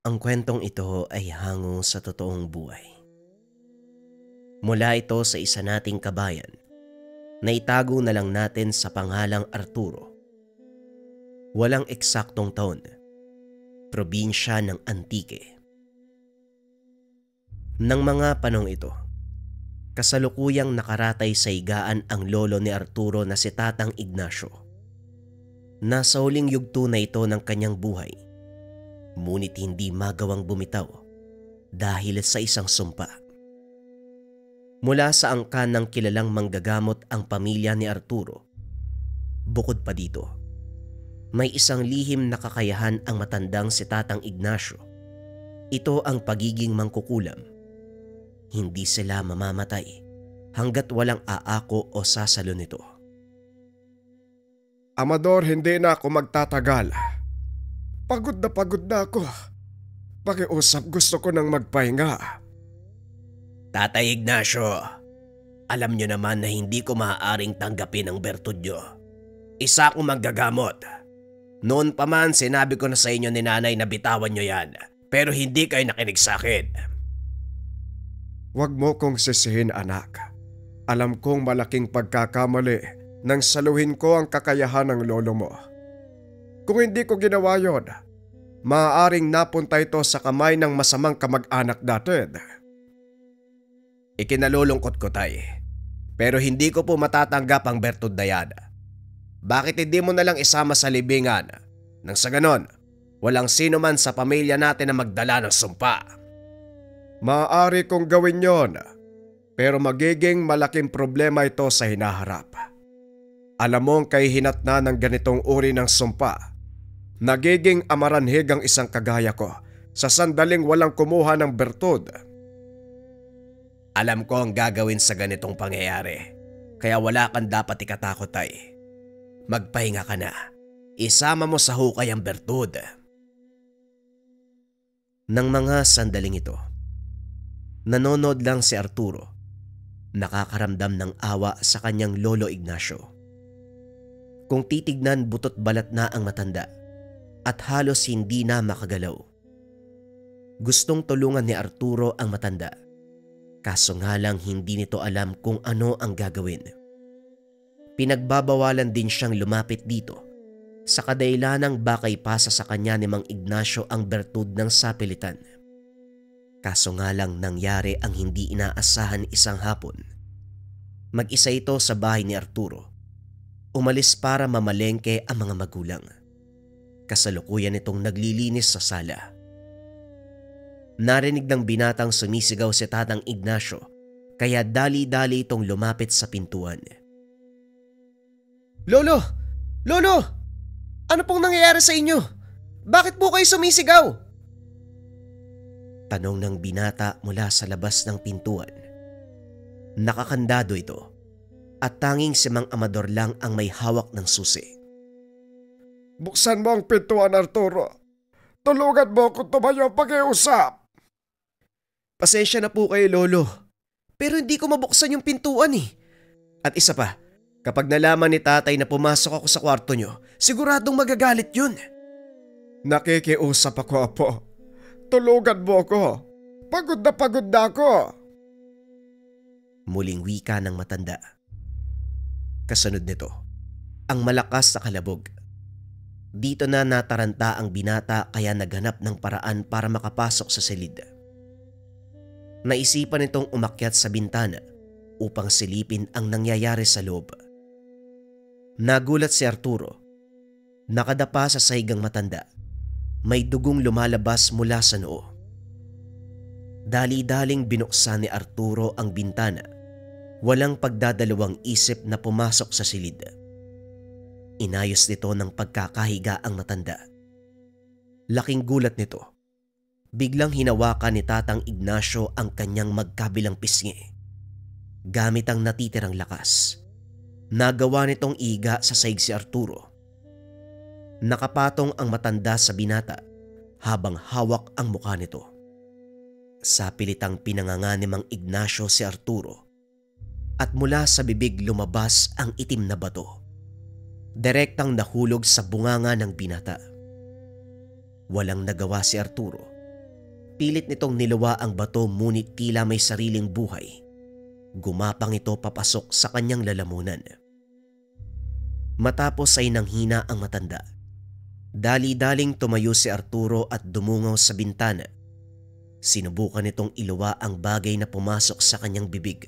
Ang kwentong ito ay hango sa totoong buhay. Mula ito sa isa nating kabayan na itago na lang natin sa pangalang Arturo. Walang eksaktong taon, probinsya ng Antique. Nang mga panong ito, kasalukuyang nakaratay sa higaan ang lolo ni Arturo na si Tatang Ignacio. Nasa huling yugto na ito ng kanyang buhay, ngunit hindi magawang bumitaw dahil sa isang sumpa. Mula sa angkan ng kilalang manggagamot ang pamilya ni Arturo. Bukod pa dito, may isang lihim na kakayahan ang matandang si Tatang Ignacio. Ito ang pagiging mangkukulam. Hindi sila mamamatay hanggat walang aako o sasalo nito. Amador, hindi na ako magtatagal. Pagod na ako. Pakiusap, gusto ko nang magpahinga. Tatay Ignacio, alam nyo naman na hindi ko maaaring tanggapin ang bertud nyo. Isa akong manggagamot. Noon pa man sinabi ko na sa inyo ni nanay na bitawan nyo yan, pero hindi kayo nakinig sa akin. Huwag mo kong sisihin, anak. Alam kong malaking pagkakamali nang saluhin ko ang kakayahan ng lolo mo. Kung hindi ko ginawa yon, maaaring napunta ito sa kamay ng masamang kamag-anak natin. Ikinalulungkot ko, tay. Pero hindi ko po matatanggap ang bertud na yan. Bakit hindi mo na lang isama sa libingan? Nang sa ganon, walang sino man sa pamilya natin na magdala ng sumpa. Maaari kong gawin yon, pero magiging malaking problema ito sa hinaharap. Alam mong kay hinatna ng ganitong uri ng sumpa, nagiging amaranhig ang isang kagaya ko sa sandaling walang kumuha ng bertud. Alam ko ang gagawin sa ganitong pangyayari, kaya wala kang dapat ikatakot, tay. Magpahinga ka na. Isama mo sa hukay ang bertud. Nang mga sandaling ito, nanonood lang si Arturo, nakakaramdam ng awa sa kanyang lolo Ignacio. Kung titignan, butot balat na ang matanda at halos hindi na makagalaw. Gustong tulungan ni Arturo ang matanda, kaso nga lang hindi nito alam kung ano ang gagawin. Pinagbabawalan din siyang lumapit dito sa kadailanang baka ipasa sa kanya ni Mang Ignacio ang bertud ng sapilitan. Kaso nga lang nangyari ang hindi inaasahan isang hapon. Mag-isa ito sa bahay ni Arturo. Umalis para mamalengke ang mga magulang. Kasalukuyan itong naglilinis sa sala. Narinig ng binatang sumisigaw si Tatang Ignacio, kaya dali-dali itong lumapit sa pintuan. Lolo! Lolo! Ano pong nangyayari sa inyo? Bakit po kayo sumisigaw? Tanong ng binata mula sa labas ng pintuan. Nakakandado ito at tanging si Mang Amador lang ang may hawak ng susi. Buksan mo ang pintuan, Arturo. Tulungan mo kung tumayo pag-iusap. Pasensya na po kayo, Lolo. Pero hindi ko mabuksan yung pintuan eh. At isa pa, kapag nalaman ni tatay na pumasok ako sa kwarto nyo, siguradong magagalit yun. Nakikiusap ako, Apo. Tulungan mo ko. Pagod na ako. Muling wika ng matanda. Kasunod nito, ang malakas na kalabog. Dito na nataranta ang binata kaya naghanap ng paraan para makapasok sa silid. Naisipan nitong umakyat sa bintana upang silipin ang nangyayari sa loob. Nagulat si Arturo. Nakadapa sa saigang matanda. May dugong lumalabas mula sa noo. Dali-daling binuksan ni Arturo ang bintana. Walang pagdadalawang isip na pumasok sa silid. Inayos nito ng pagkakahiga ang matanda. Laking gulat nito. Biglang hinawakan ni Tatang Ignacio ang kanyang magkabilang pisngi. Gamit ang natitirang lakas, nagawa nitong iga sa saig si Arturo. Nakapatong ang matanda sa binata habang hawak ang mukha nito. Sa pilitang pinanganga ni Mang Ignacio si Arturo at mula sa bibig lumabas ang itim na bato. Direktang nahulog sa bunganga ng binata. Walang nagawa si Arturo Pilit nitong niluwa ang bato ngunit tila may sariling buhay. Gumapang ito papasok sa kanyang lalamunan. Matapos ay nanghina ang matanda. Dali-daling tumayo si Arturo at dumungaw sa bintana. Sinubukan nitong iluwa ang bagay na pumasok sa kanyang bibig.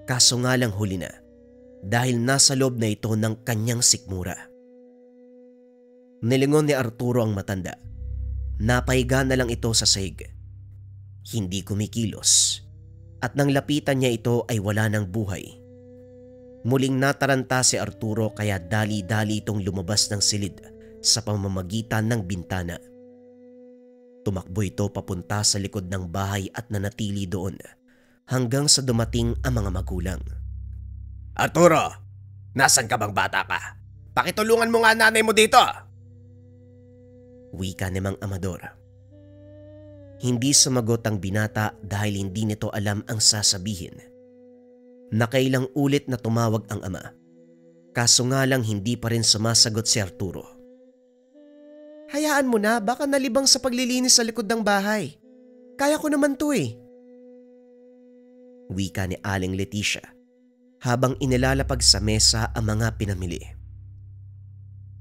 Kaso nga lang huli na dahil nasa loob na ito ng kanyang sikmura. Nilingon ni Arturo ang matanda. Napahiga na lang ito sa sahig. Hindi kumikilos at nang lapitan niya ito ay wala ng buhay. Muling nataranta si Arturo kaya dali-dali itong lumabas ng silid sa pamamagitan ng bintana. Tumakbo ito papunta sa likod ng bahay at nanatili doon hanggang sa dumating ang mga magulang. Arturo, nasan ka bang bata ka? Pakitulungan mo nga nanay mo dito! Wika ni Mang Amador. Hindi sumagot ang binata dahil hindi nito alam ang sasabihin. Nakailang ulit na tumawag ang ama. Kaso nga lang hindi pa rin sumasagot si Arturo. Hayaan mo na, baka nalibang sa paglilinis sa likod ng bahay. Kaya ko naman to eh. Wika ni Aling Leticia habang inilalapag sa mesa ang mga pinamili.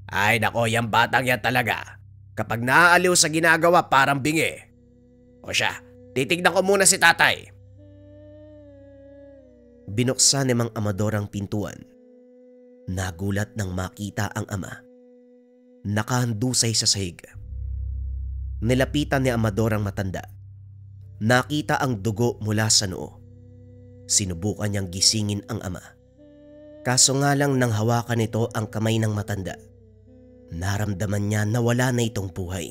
Ay nako, yung batang yan talaga. Kapag naaaliw sa ginagawa parang bingi. O siya, titignan ko muna si tatay. Binuksan ni Mang Amador ang pintuan. Nagulat nang makita ang ama. Nakahandusay sa sahig. Nilapitan ni Amador ang matanda. Nakita ang dugo mula sa noo. Sinubukan niyang gisingin ang ama. Kaso nga lang nang hawakan nito ang kamay ng matanda, naramdaman niya na wala na itong buhay.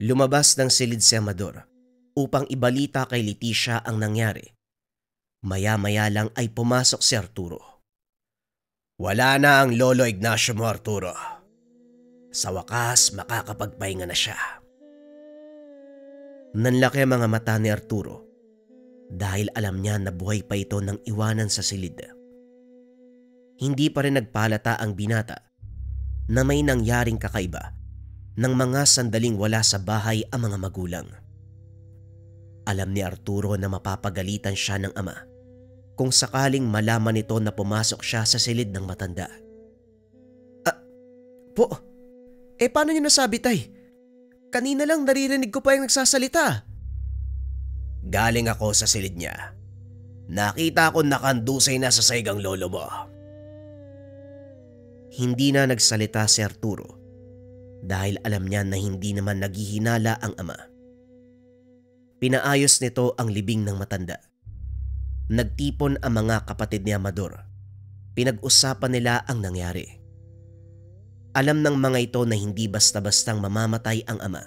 Lumabas ng silid si Amador upang ibalita kay Leticia ang nangyari. Maya-maya lang ay pumasok si Arturo. Wala na ang Lolo Ignacio mo, Arturo. Sa wakas, makakapagpahinga na siya. Nanlaki ang mga mata ni Arturo dahil alam niya na buhay pa ito nang iwanan sa silid. Hindi pa rin nagpalata ang binata na may nangyaring kakaiba nang mga sandaling wala sa bahay ang mga magulang. Alam ni Arturo na mapapagalitan siya ng ama kung sakaling malaman nito na pumasok siya sa silid ng matanda. Paano niyo nasabi, tay? Kanina lang naririnig ko pa yung nagsasalita. Galing ako sa silid niya. Nakita ko nakandusay na sa sahig ang lolo mo. Hindi na nagsalita si Arturo dahil alam niya na hindi naman naghihinala ang ama. Pinaayos nito ang libing ng matanda. Nagtipon ang mga kapatid ni Amador. Pinag-usapan nila ang nangyari. Alam ng mga ito na hindi basta-bastang mamamatay ang ama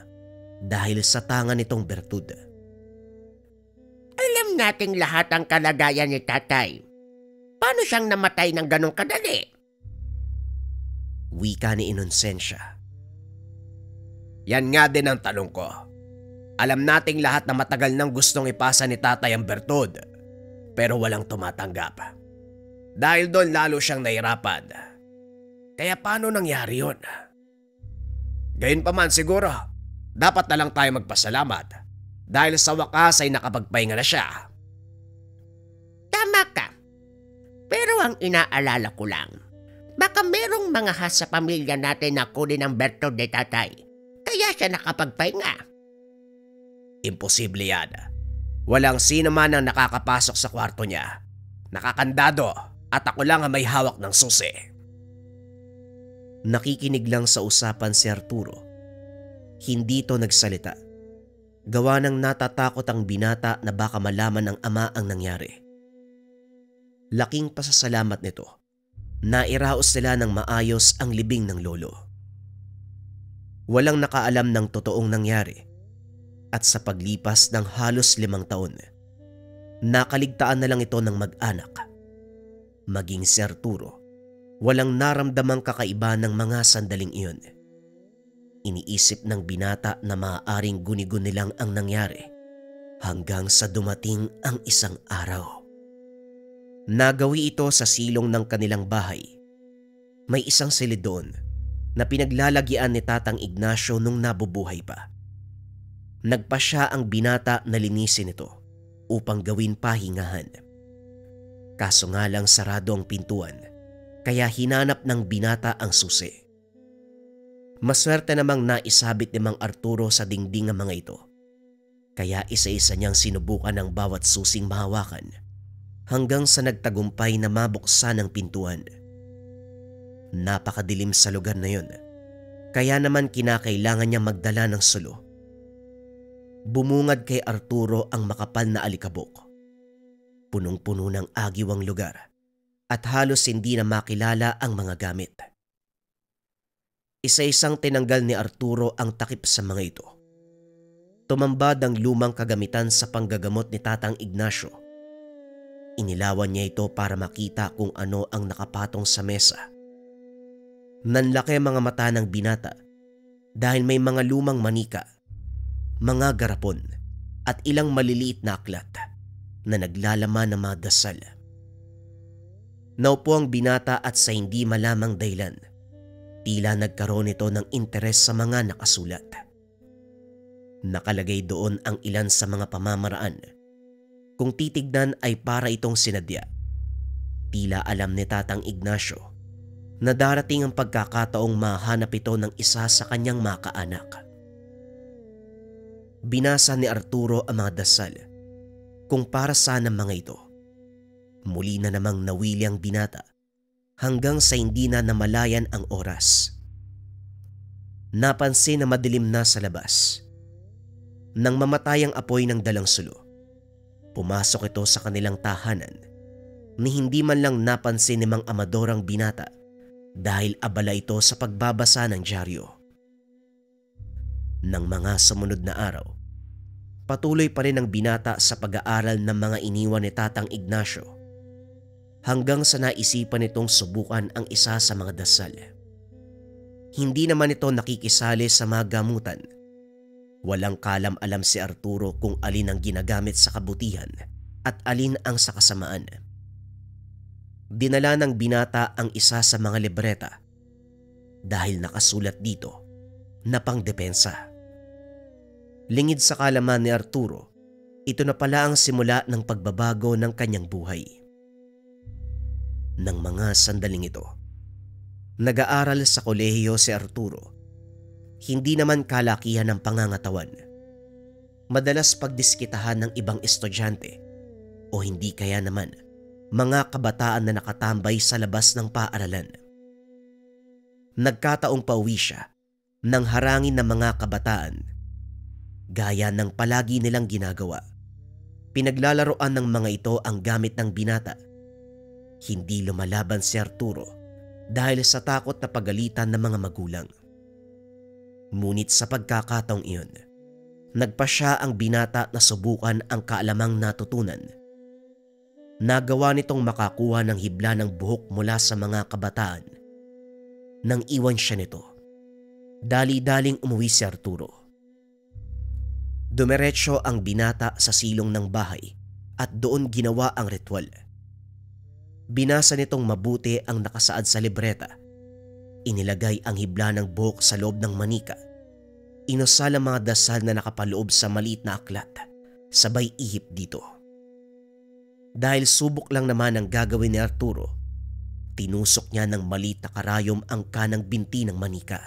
dahil sa tangan nitong bertud. Alam nating lahat ang kalagayan ni tatay. Paano siyang namatay ng ganong kadali? Wika ni Inocencia. Yan nga din ang tanong ko. Alam nating lahat na matagal nang gustong ipasa ni tatay ang bertud, pero walang tumatanggap. Dahil doon lalo siyang nahirapan. Kaya paano nangyari yun? Gayunpaman siguro, dapat na lang tayo magpasalamat dahil sa wakas ay nakapagpahinga na siya. Tama ka. Pero ang inaalala ko lang, baka merong mga has sa pamilya natin na kunin ang bertud ni tatay. Kaya siya nakapagpahinga. Imposible yan. Walang sino man ang nakakapasok sa kwarto niya. Nakakandado at ako lang ang may hawak ng susi. Nakikinig lang sa usapan si Arturo. Hindi ito nagsalita. Gawa ng natatakot ang binata na baka malaman ng ama ang nangyari. Laking pasasalamat nito. Nairaos nila ng maayos ang libing ng lolo. Walang nakaalam ng totoong nangyari. At sa paglipas ng halos 5 taon, nakaligtaan na lang ito ng mag-anak. Maging si Arturo, walang naramdamang kakaiba ng mga sandaling iyon. Iniisip ng binata na maaaring guni-guni lang ang nangyari hanggang sa dumating ang isang araw. Nagawi ito sa silong ng kanilang bahay. May isang silid doon na pinaglalagyan ni Tatang Ignacio nung nabubuhay pa. Nagpasya ang binata na linisin ito upang gawin pahingahan. Kaso nga lang sarado ang pintuan, kaya hinanap ng binata ang susi. Maswerte namang naisabit ni Mang Arturo sa dingding ang mga ito, kaya isa-isa niyang sinubukan ang bawat susing mahawakan hanggang sa nagtagumpay na mabuksan ang pintuan. Napakadilim sa lugar na yun, kaya naman kinakailangan niyang magdala ng sulo. Bumungad kay Arturo ang makapal na alikabok. Punong-puno ng agiw ang lugar at halos hindi na makilala ang mga gamit. Isa-isang tinanggal ni Arturo ang takip sa mga ito. Tumambad ang lumang kagamitan sa panggagamot ni Tatang Ignacio. Inilawan niya ito para makita kung ano ang nakapatong sa mesa. Nanlaki mga mata ng binata dahil may mga lumang manika, mga garapon at ilang maliliit na aklat na naglalaman ng mga dasal. Naupo ang binata at sa hindi malamang dahilan, tila nagkaroon ito ng interes sa mga nakasulat. Nakalagay doon ang ilan sa mga pamamaraan. Kung titignan ay para itong sinadya. Tila alam ni Tatang Ignacio na darating ang pagkakataong mahanap ito ng isa sa kanyang mga kaanak. Binasa ni Arturo ang mga dasal kung para saan ang mga ito. Muli na namang nawili ang binata hanggang sa hindi na namalayan ang oras. Napansin na madilim na sa labas. Nang mamatay ang apoy ng dalang sulo, pumasok ito sa kanilang tahanan ni hindi man lang napansin ni Mang Amador ang binata dahil abala ito sa pagbabasa ng dyaryo. Nang mga sumunod na araw, patuloy pa rin ang binata sa pag-aaral ng mga iniwan ni Tatang Ignacio hanggang sa naisipan nitong subukan ang isa sa mga dasal. Hindi naman ito nakikisali sa mga gamutan. Walang kalam-alam si Arturo kung alin ang ginagamit sa kabutihan at alin ang sa kasamaan. Dinala ng binata ang isa sa mga libreta dahil nakasulat dito na pangdepensa. Lingid sa kalaman ni Arturo, ito na pala ang simula ng pagbabago ng kanyang buhay. Nang mga sandaling ito, nag-aaral sa kolehiyo si Arturo. Hindi naman kalakihan ng pangangatawan. Madalas pagdiskitahan ng ibang estudyante o hindi kaya naman mga kabataan na nakatambay sa labas ng paaralan. Nagkataong pauwi siya nang harangin ng mga kabataan. Gaya ng palagi nilang ginagawa, pinaglalaroan ng mga ito ang gamit ng binata. Hindi lumalaban si Arturo dahil sa takot na pagalitan ng mga magulang. Ngunit sa pagkakataong iyon, nagpasya ang binata na subukan ang kaalamang natutunan. Nagawa nitong makakuha ng hibla ng buhok mula sa mga kabataan. Nang iwan siya nito, dali-daling umuwi si Arturo. Dumiretso ang binata sa silong ng bahay at doon ginawa ang ritual. Binasa nitong mabuti ang nakasaad sa libreta. Inilagay ang hibla ng buhok sa loob ng manika. Inusal ang mga dasal na nakapaloob sa maliit na aklat. Sabay ihip dito. Dahil subok lang naman ang gagawin ni Arturo, tinusok niya ng maliit na karayom ang kanang binti ng manika.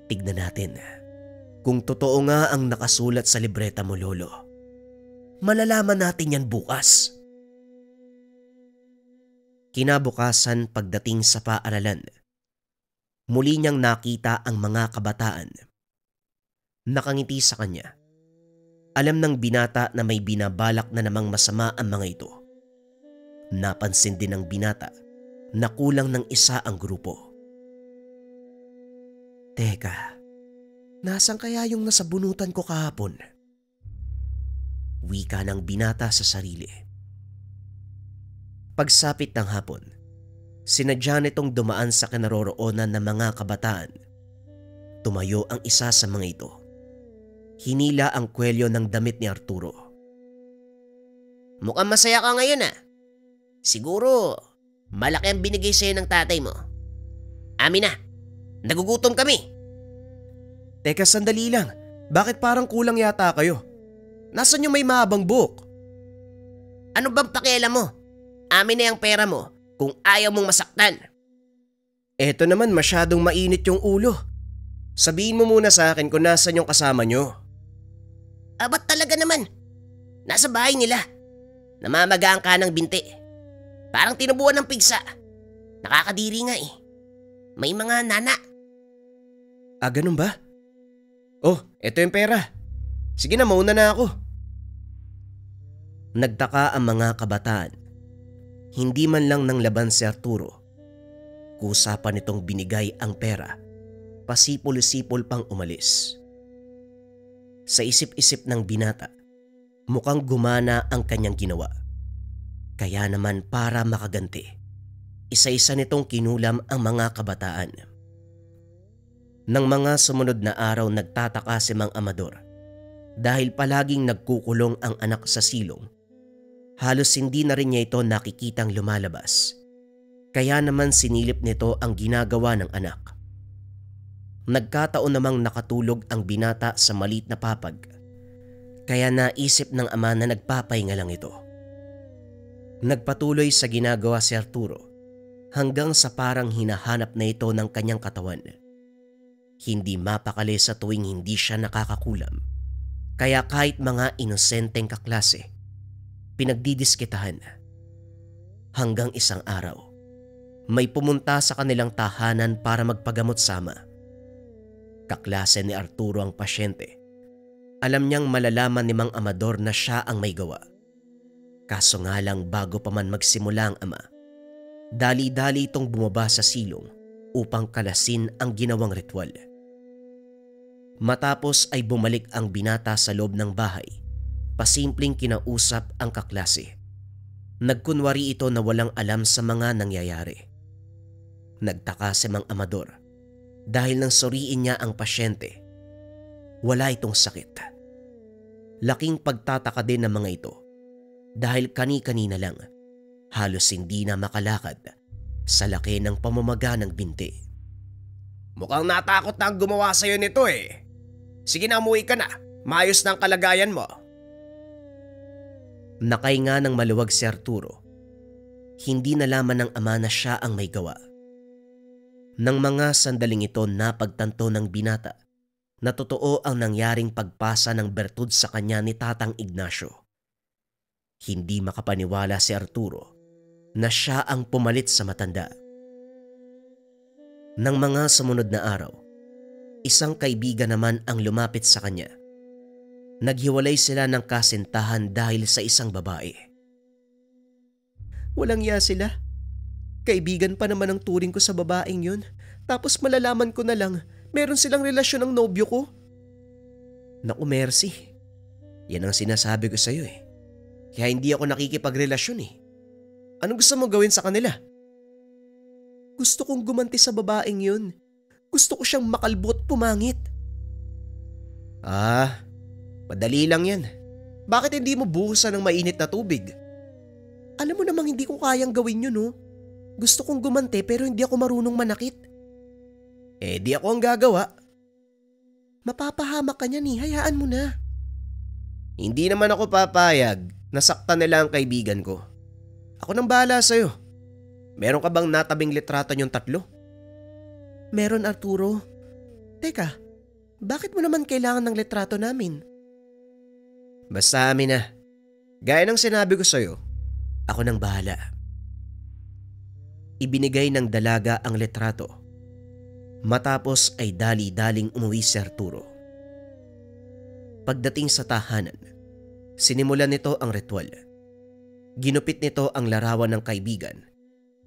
Tignan natin kung totoo nga ang nakasulat sa libreta mo, Lolo. Malalaman natin yan bukas. Kinabukasan pagdating sa paaralan, muli niyang nakita ang mga kabataan. Nakangiti sa kanya. Alam ng binata na may binabalak na namang masama ang mga ito. Napansin din ng binata na kulang ng isa ang grupo. Teka, nasan kaya yung nasabunutan ko kahapon? Wika ng binata sa sarili. Pagsapit ng hapon, sinadya nitong dumaan sa kinaroroonan ng mga kabataan. Tumayo ang isa sa mga ito. Hinila ang kwelyo ng damit ni Arturo. Mukhang masaya ka ngayon ah. Siguro, malaki ang binigay sa'yo ng tatay mo. Amin na, nagugutom kami. Teka, sandali lang. Bakit parang kulang yata kayo? Nasaan yung may mahabang buhok? Ano bang pakialam mo? Amin na yung pera mo kung ayaw mong masaktan. Eto naman, masyadong mainit yung ulo. Sabihin mo muna sa akin kung nasaan yung kasama nyo. Ba't talaga naman? Nasa bahay nila. Namamagaan ka ng binti. Parang tinubuan ng pigsa. Nakakadiri nga eh. May mga nana. Ganun ba? Oh, eto yung pera. Sige na, mauna na ako. Nagtaka ang mga kabataan. Hindi man lang nang laban si Arturo. Kusa pa nitong binigay ang pera. Pasipol-sipol pang umalis. Sa isip-isip ng binata, mukhang gumana ang kanyang ginawa. Kaya naman para makaganti, isa-isa nitong kinulam ang mga kabataan. Nang mga sumunod na araw, nagtataka si Mang Amador dahil palaging nagkukulong ang anak sa silong. Halos hindi na rin niya ito nakikitang lumalabas. Kaya naman sinilip nito ang ginagawa ng anak. Nagkataon namang nakatulog ang binata sa maliit na papag. Kaya naisip ng ama na nagpapahinga lang ito. Nagpatuloy sa ginagawa si Arturo hanggang sa parang hinahanap na ito ng kanyang katawan. Hindi mapakali sa tuwing hindi siya nakakakulam. Kaya kahit mga inosenteng kaklase, pinagdidiskitahan. Hanggang isang araw, may pumunta sa kanilang tahanan para magpagamot sama. Kaklase ni Arturo ang pasyente. Alam niyang malalaman ni Mang Amador na siya ang may gawa. Kaso nga lang bago pa man magsimula ang ama, dali-dali itong bumaba sa silong upang kalasin ang ginawang ritual. Matapos ay bumalik ang binata sa loob ng bahay. Pasimpleng kinausap ang kaklase. Nagkunwari ito na walang alam sa mga nangyayari. Nagtaka si Mang Amador dahil nang suriin niya ang pasyente, wala itong sakit. Laking pagtataka din ng mga ito dahil kani-kanina lang halos hindi na makalakad sa laki ng pamamaga ng binti. Mukhang natakot na ang gumawa sa'yo nito eh. Sige na, umuwi ka na. Maayos na ang kalagayan mo. Nakahinga ng maluwag si Arturo. Hindi nalaman ng ama na siya ang may gawa. Nang mga sandaling ito napagtanto ng binata na totoo ang nangyaring pagpasa ng bertud sa kanya ni Tatang Ignacio. Hindi makapaniwala si Arturo na siya ang pumalit sa matanda. Nang mga sumunod na araw, isang kaibigan naman ang lumapit sa kanya. Naghiwalay sila ng kasintahan dahil sa isang babae. Walang ya sila. Kaibigan pa naman ang turing ko sa babaeng yun. Tapos malalaman ko na lang, meron silang relasyon ng nobyo ko. Naku, Mercy. Yan ang sinasabi ko sa'yo eh. Kaya hindi ako nakikipagrelasyon eh. Anong gusto mo gawin sa kanila? Gusto kong gumanti sa babaeng yun. Gusto ko siyang makalbot pumangit. Madali lang yan. Bakit hindi mo buhusan ng mainit na tubig? Alam mo namang hindi ko kayang gawin yun, no? Gusto kong gumanti pero hindi ako marunong manakit. Di ako ang gagawa. Mapapahamak ka niyan eh, hayaan mo na. Hindi naman ako papayag. Nasaktan nila ang kaibigan ko. Ako nang bahala sa'yo. Meron ka bang natabing litrato niyong 3? Meron, Arturo. Teka, bakit mo naman kailangan ng litrato namin? Basta amin na. Gaya ng sinabi ko sa'yo, ako nang bahala. Ibinigay ng dalaga ang litrato. Matapos ay dali-daling umuwi si Arturo. Pagdating sa tahanan, sinimulan nito ang ritual. Ginupit nito ang larawan ng kaibigan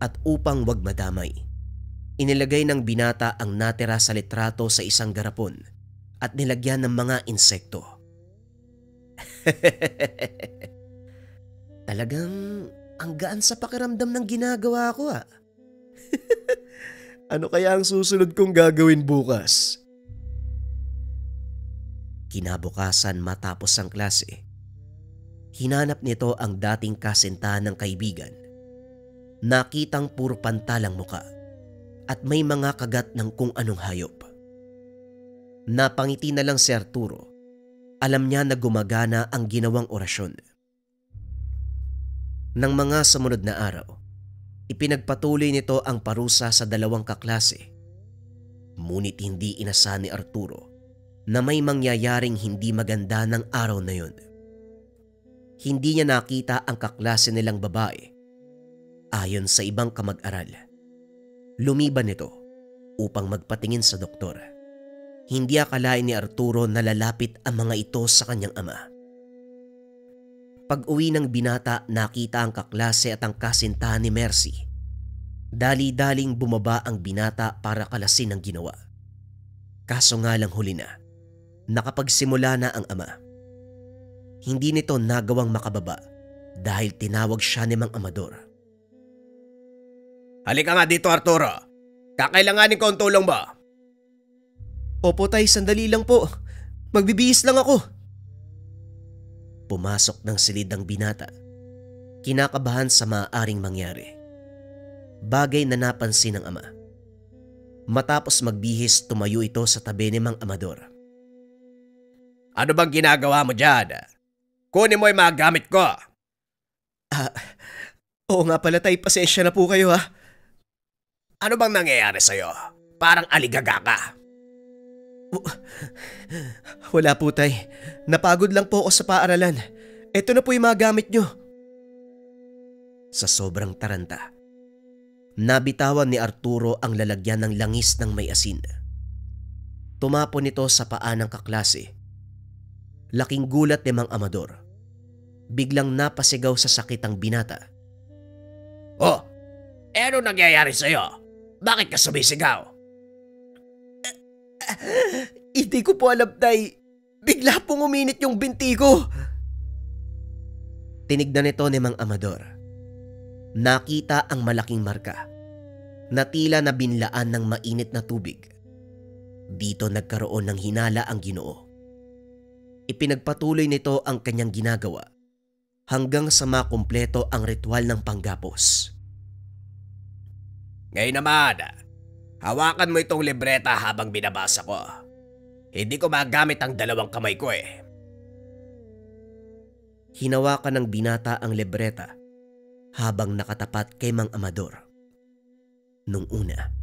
at upang wag madamay, inilagay ng binata ang natira sa litrato sa isang garapon at nilagyan ng mga insekto. Talagang ang gaan sa pakiramdam ng ginagawa ko ah. Ano kaya ang susunod kong gagawin bukas? Kinabukasan matapos ang klase, hinanap nito ang dating kasintahan ng kaibigan. Nakitang puro pantalang muka at may mga kagat ng kung anong hayop. Napangiti na lang si Arturo. Alam niya na gumagana ang ginawang orasyon. Nang mga sumunod na araw, ipinagpatuloy nito ang parusa sa dalawang kaklase. Ngunit hindi inasahan ni Arturo na may mangyayaring hindi maganda ng araw na yun. Hindi niya nakita ang kaklase nilang babae. Ayon sa ibang kamag-aral, lumiban ito upang magpatingin sa doktor. Hindi akalain ni Arturo na lalapit ang mga ito sa kanyang ama. Pag-uwi ng binata, nakita ang kaklase at ang kasintahan ni Mercy. Dali-daling bumaba ang binata para kalasin ang ginawa. Kaso nga lang huli na, nakapagsimula na ang ama. Hindi nito nagawang makababa dahil tinawag siya ni Mang Amador. Halika nga dito, Arturo. Kakailanganin ko ang tulong mo. Opo tay, sandali lang po. Magbibihis lang ako. Pumasok ng silid ang binata. Kinakabahan sa maaaring mangyari. Bagay na napansin ng ama. Matapos magbihis, tumayo ito sa tabi ni Mang Amador. Ano bang ginagawa mo dyan? Kunin mo yung mga gamit ko. Oo nga pala tay, pasensya na po kayo ha. Ano bang nangyayari sa'yo? Parang aligaga ka. Wala po tay. Napagod lang po ako sa paaralan. Ito na po yung mga gamit nyo. Sa sobrang taranta, nabitawan ni Arturo ang lalagyan ng langis ng may asin. Tumapon ito sa paa ng kaklase. Laking gulat ni Mang Amador. Biglang napasigaw sa sakit ang binata. Oh, ano nangyayari sa'yo? Bakit ka sumisigaw? Hindi ko po alam tay. Bigla pong uminit yung binti ko. Tinignan ito ni Mang Amador. Nakita ang malaking marka na tila na binlaan ng mainit na tubig. Dito nagkaroon ng hinala ang Ginoo. Ipinagpatuloy nito ang kanyang ginagawa hanggang sa makumpleto ang ritual ng panggapos. Ngayon naman, hawakan mo itong libreta habang binabasa ko. Hindi ko magamit ang dalawang kamay ko eh. Hinawakan ng binata ang libreta habang nakatapat kay Mang Amador. Nung una,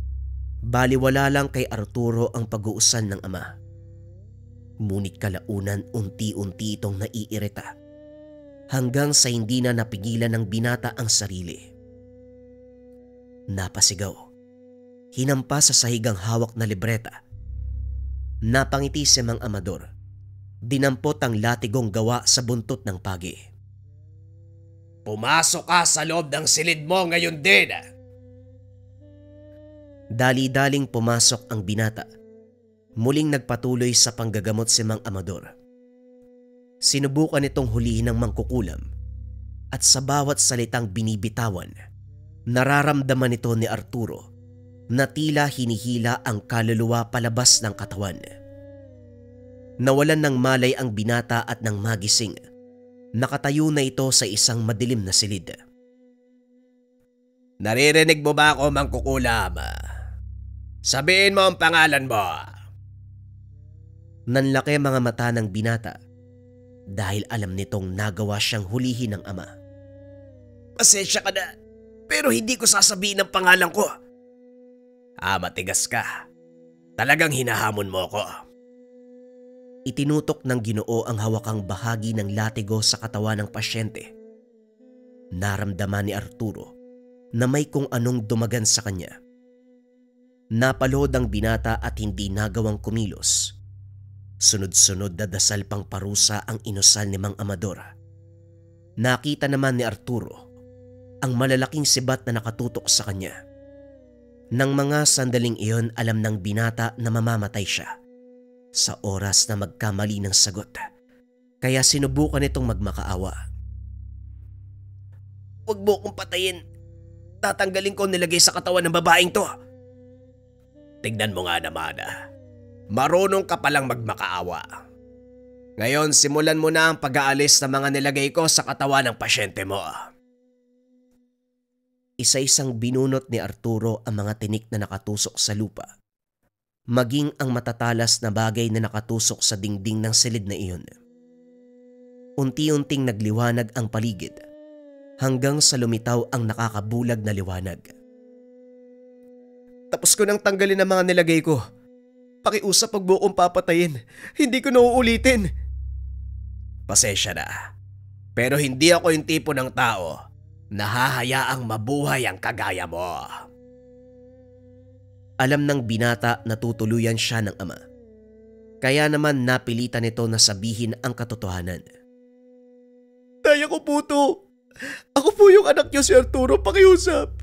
baliwala lang kay Arturo ang pag-uusan ng ama. Ngunit kalaunan unti-unti itong naiirita hanggang sa hindi na napigilan ng binata ang sarili. Napasigaw. Hinampas sa sahigang hawak na libreta. Napangiti si Mang Amador. Dinampot ang latigong gawa sa buntot ng pagi. Pumasok ka sa loob ng silid mo ngayon din. Dali-daling pumasok ang binata. Muling nagpatuloy sa panggagamot si Mang Amador. Sinubukan itong hulihin ng mangkukulam at sa bawat salitang binibitawan, nararamdaman ito ni Arturo na tila hinihila ang kaluluwa palabas ng katawan. Nawalan ng malay ang binata at nang magising, nakatayo na ito sa isang madilim na silid. Naririnig mo ba ako, mangkukulam? Sabihin mo ang pangalan mo. Nanlaki mga mata ng binata dahil alam nitong nagawa siyang hulihin ng ama. Pasensya ka na, pero hindi ko sasabihin ang pangalan ko. Matigas ka. Talagang hinahamon mo ko. Itinutok ng Ginoo ang hawakang bahagi ng latigo sa katawan ng pasyente. Naramdaman ni Arturo na may kung anong dumagan sa kanya. Napalod ang binata at hindi nagawang kumilos. Sunod-sunod na dasal pang parusa ang inusal ni Mang Amador. Nakita naman ni Arturo ang malalaking sibat na nakatutok sa kanya. Nang mga sandaling iyon, alam ng binata na mamamatay siya sa oras na magkamali ng sagot. Kaya sinubukan itong magmakaawa. Huwag mo akong patayin. Tatanggalin ko nilagay sa katawan ng babaeng to. Tignan mo nga naman. Marunong ka palang magmakaawa. Ngayon, simulan mo na ang pag-aalis ng mga nilagay ko sa katawan ng pasyente mo. Isa-isang binunot ni Arturo ang mga tinik na nakatusok sa lupa. maging ang matatalas na bagay na nakatusok sa dingding ng silid na iyon. Unti-unting nagliwanag ang paligid hanggang sa lumitaw ang nakakabulag na liwanag. Tapos ko nang tanggalin ang mga nilagay ko. Pakiusap pag buo kong papatayin. Hindi ko na uulitin. Pasensya na. Pero hindi ako yung tipo ng tao na hahayaang mabuhay ang kagaya mo. Alam ng binata na tutuluyan siya ng ama. Kaya naman napilitan nito na sabihin ang katotohanan. Tay, ako po to. Ako po yung anak niyo, si Arturo. Pakiusap.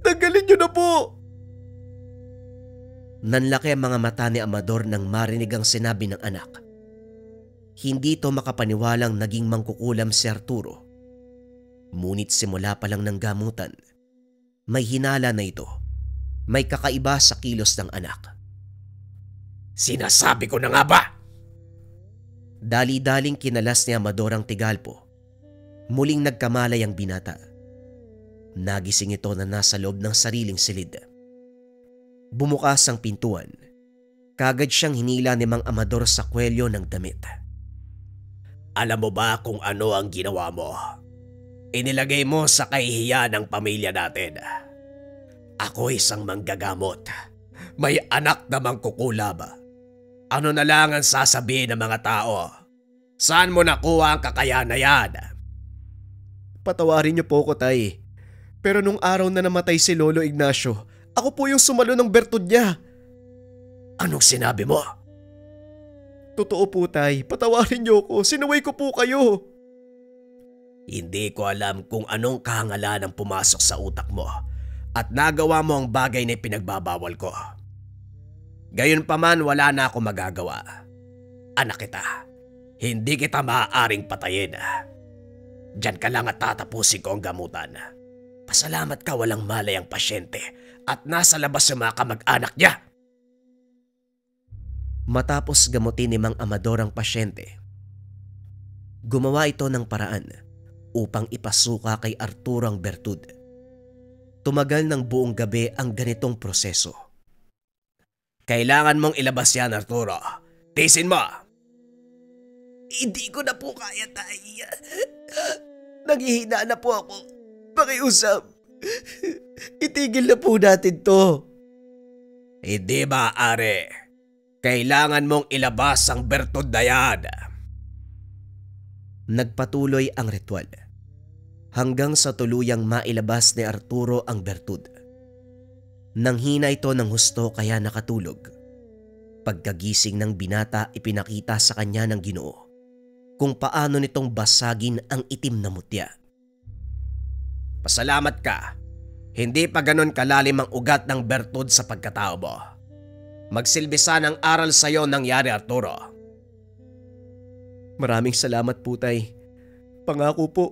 Tanggalin niyo na po. Nanlaki ang mga mata ni Amador nang marinig ang sinabi ng anak. Hindi ito makapaniwalang naging mangkukulam si Arturo. Ngunit simula pa lang ng gamutan, may hinala na ito. May kakaiba sa kilos ng anak. Sinasabi ko na nga ba? Dali-daling kinalas ni Amador ang tigalpo. Muling nagkamalay ang binata. Nagising ito na nasa loob ng sariling silid. Bumukas ang pintuan. Kagad siyang hinila ni Mang Amador sa kwelyo ng damit. Alam mo ba kung ano ang ginawa mo? Inilagay mo sa kahihiyan ng pamilya natin. Ako isang manggagamot. May anak na mangkukulab. Ano na lang ang sasabihin ng mga tao? Saan mo nakuha ang kakayahan na yan? Patawarin niyo po ko, tay. Pero nung araw na namatay si Lolo Ignacio, ako po yung sumalo ng bertud niya. Anong sinabi mo? Totoo po, tay. Patawarin niyo ko. Sinuway ko po kayo. Hindi ko alam kung anong kahangalan ang pumasok sa utak mo at nagawa mo ang bagay na pinagbabawal ko. Gayunpaman, wala na ako magagawa. Anak kita, hindi kita maaaring patayin. Diyan ka lang at tatapusin ko ang gamutan. Pasalamat ka walang malay ang pasyente at nasa labas yung mga kamag-anak niya. Matapos gamutin ni Mang Amador ang pasyente, gumawa ito ng paraan upang ipasuka kay Arturo ang bertud. Tumagal ng buong gabi ang ganitong proseso. Kailangan mong ilabas yan, Arturo. Tisin mo! Hindi ko na po kaya, tay. Naghihina na po ako. Pakiusap. Itigil na po natin to. Hindi maaari. Kailangan mong ilabas ang bertud na yan. Nagpatuloy ang ritual hanggang sa tuluyang mailabas ni Arturo ang bertud. Nanghina ito ng husto kaya nakatulog. Pagkagising ng binata, ipinakita sa kanya ng Ginoo kung paano nitong basagin ang itim na mutya. Pasalamat ka. Hindi pa ganon kalalim ang ugat ng bertud sa pagkatao mo. Magsilbisa ng aral sa iyo nangyari, Arturo. Maraming salamat po, tay. Pangako po,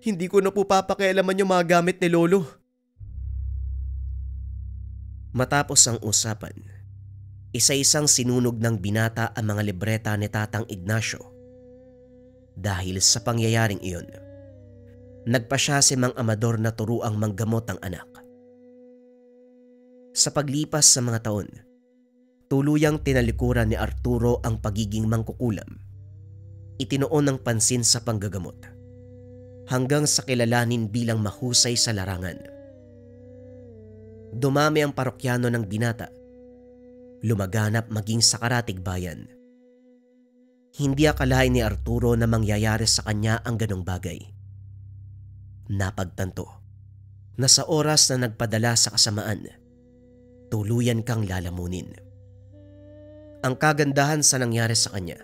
hindi ko na po papakialaman yung mga gamit ni Lolo. Matapos ang usapan, isa-isang sinunog ng binata ang mga libreta ni Tatang Ignacio. Dahil sa pangyayaring iyon, nagpa siya si Mang Amador na turuang manggamot ang anak. Sa paglipas sa mga taon, tuluyang tinalikuran ni Arturo ang pagiging mangkukulam. Itinoon ng pansin sa panggagamot hanggang sa kilalanin bilang mahusay sa larangan. Dumami ang parokyano ng binata. Lumaganap maging sa Karatig Bayan. Hindi akalain ni Arturo na mangyayari sa kanya ang ganong bagay. Napagtanto na sa oras na nagpadala sa kasamaan, tuluyan kang lalamunin. Ang kagandahan sa nangyari sa kanya,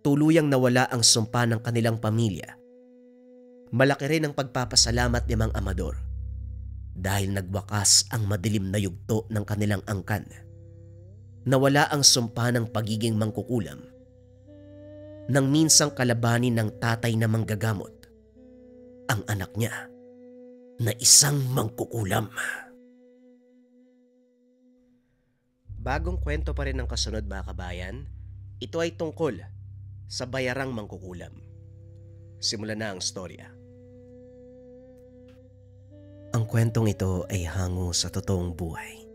tuluyang nawala ang sumpa ng kanilang pamilya. Malaki rin ang pagpapasalamat ni Mang Amador dahil nagwakas ang madilim na yugto ng kanilang angkan. Nawala ang sumpa ng pagiging mangkukulam nang minsang kalabanin ng tatay na manggagamot ang anak niya na isang mangkukulam. Bagong kwento pa rin ang kasunod, mga kabayan. Ito ay tungkol sa bayarang mangkukulam. Simulan na ang storya. Ang kwentong ito ay hango sa totoong buhay.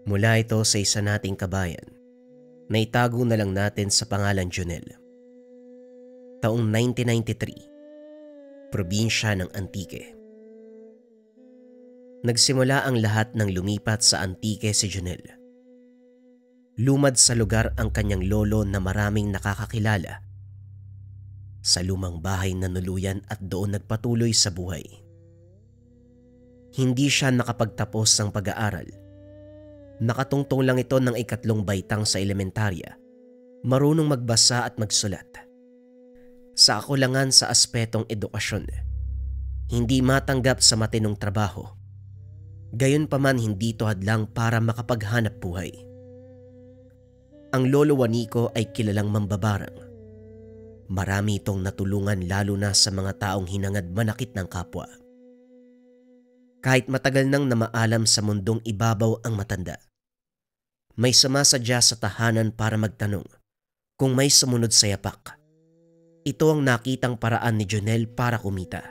Mula ito sa isa nating kabayan na itago na lang natin sa pangalan Jonel. Taong 1993, probinsya ng Antique. Nagsimula ang lahat ng lumipat sa Antique si Jonel. Lumad sa lugar ang kanyang lolo na maraming nakakakilala. Sa lumang bahay na nuluyan at doon nagpatuloy sa buhay. Hindi siya nakapagtapos ng pag-aaral. Nakatungtong lang ito ng 3 baitang sa elementarya. Marunong magbasa at magsulat. Sa akulangan sa aspetong edukasyon, hindi matanggap sa matinong trabaho. Gayunpaman hindi ito hadlang para makapaghanap buhay. Ang lolo Juanico ay kilalang mambabarang. Marami itong natulungan lalo na sa mga taong hinangad manakit ng kapwa. Kahit matagal nang namaalam sa mundong ibabaw ang matanda, may sumasadya sa tahanan para magtanong kung may sumunod sa yapak. Ito ang nakitang paraan ni Jonel para kumita.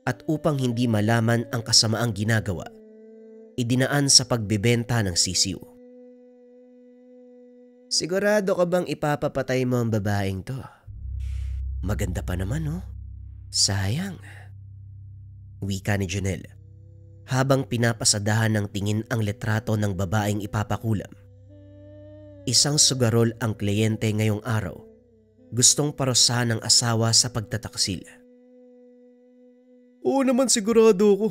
At upang hindi malaman ang kasamaang ginagawa, idinaan sa pagbebenta ng sisiw. Sigurado ka bang ipapapatay mo ang babaeng to? Maganda pa naman, oh. Sayang. Wika ni Jonel habang pinapasadahan ng tingin ang litrato ng babaeng ipapakulam. Isang sugarol ang kliyente ngayong araw. Gustong parusahan ng asawa sa pagtataksil. Oo naman, sigurado ko.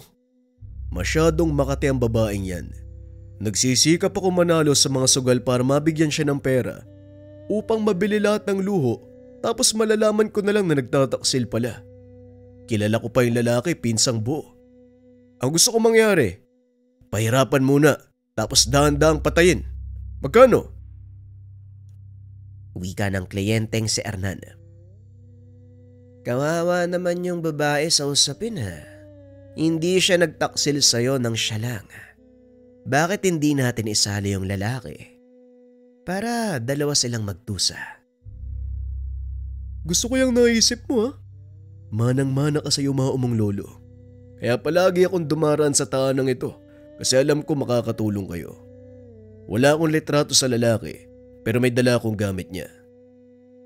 Masyadong makati ang babaeng yan. Nagsisikap ako manalo sa mga sugal para mabigyan siya ng pera upang mabili lahat ng luho, tapos malalaman ko na lang na nagtataksil pala. Kilala ko pa yung lalaki, pinsang buo. Ang gusto ko mangyari, pahirapan muna tapos dahan-dahang patayin. Magkano? Wika ng kliyenteng si Hernan. Kawawa naman yung babae sa usapin, ha. Hindi siya nagtaksil sa'yo ng siya lang. Bakit hindi natin isali yung lalaki? Para dalawa silang magtusa. Gusto ko yung naisip mo, ha. Manang-mana ka sa iyo mga umong lolo. Kaya palagi akong dumaraan sa tahanang ito kasi alam ko makakatulong kayo. Wala akong litrato sa lalaki pero may dala akong gamit niya.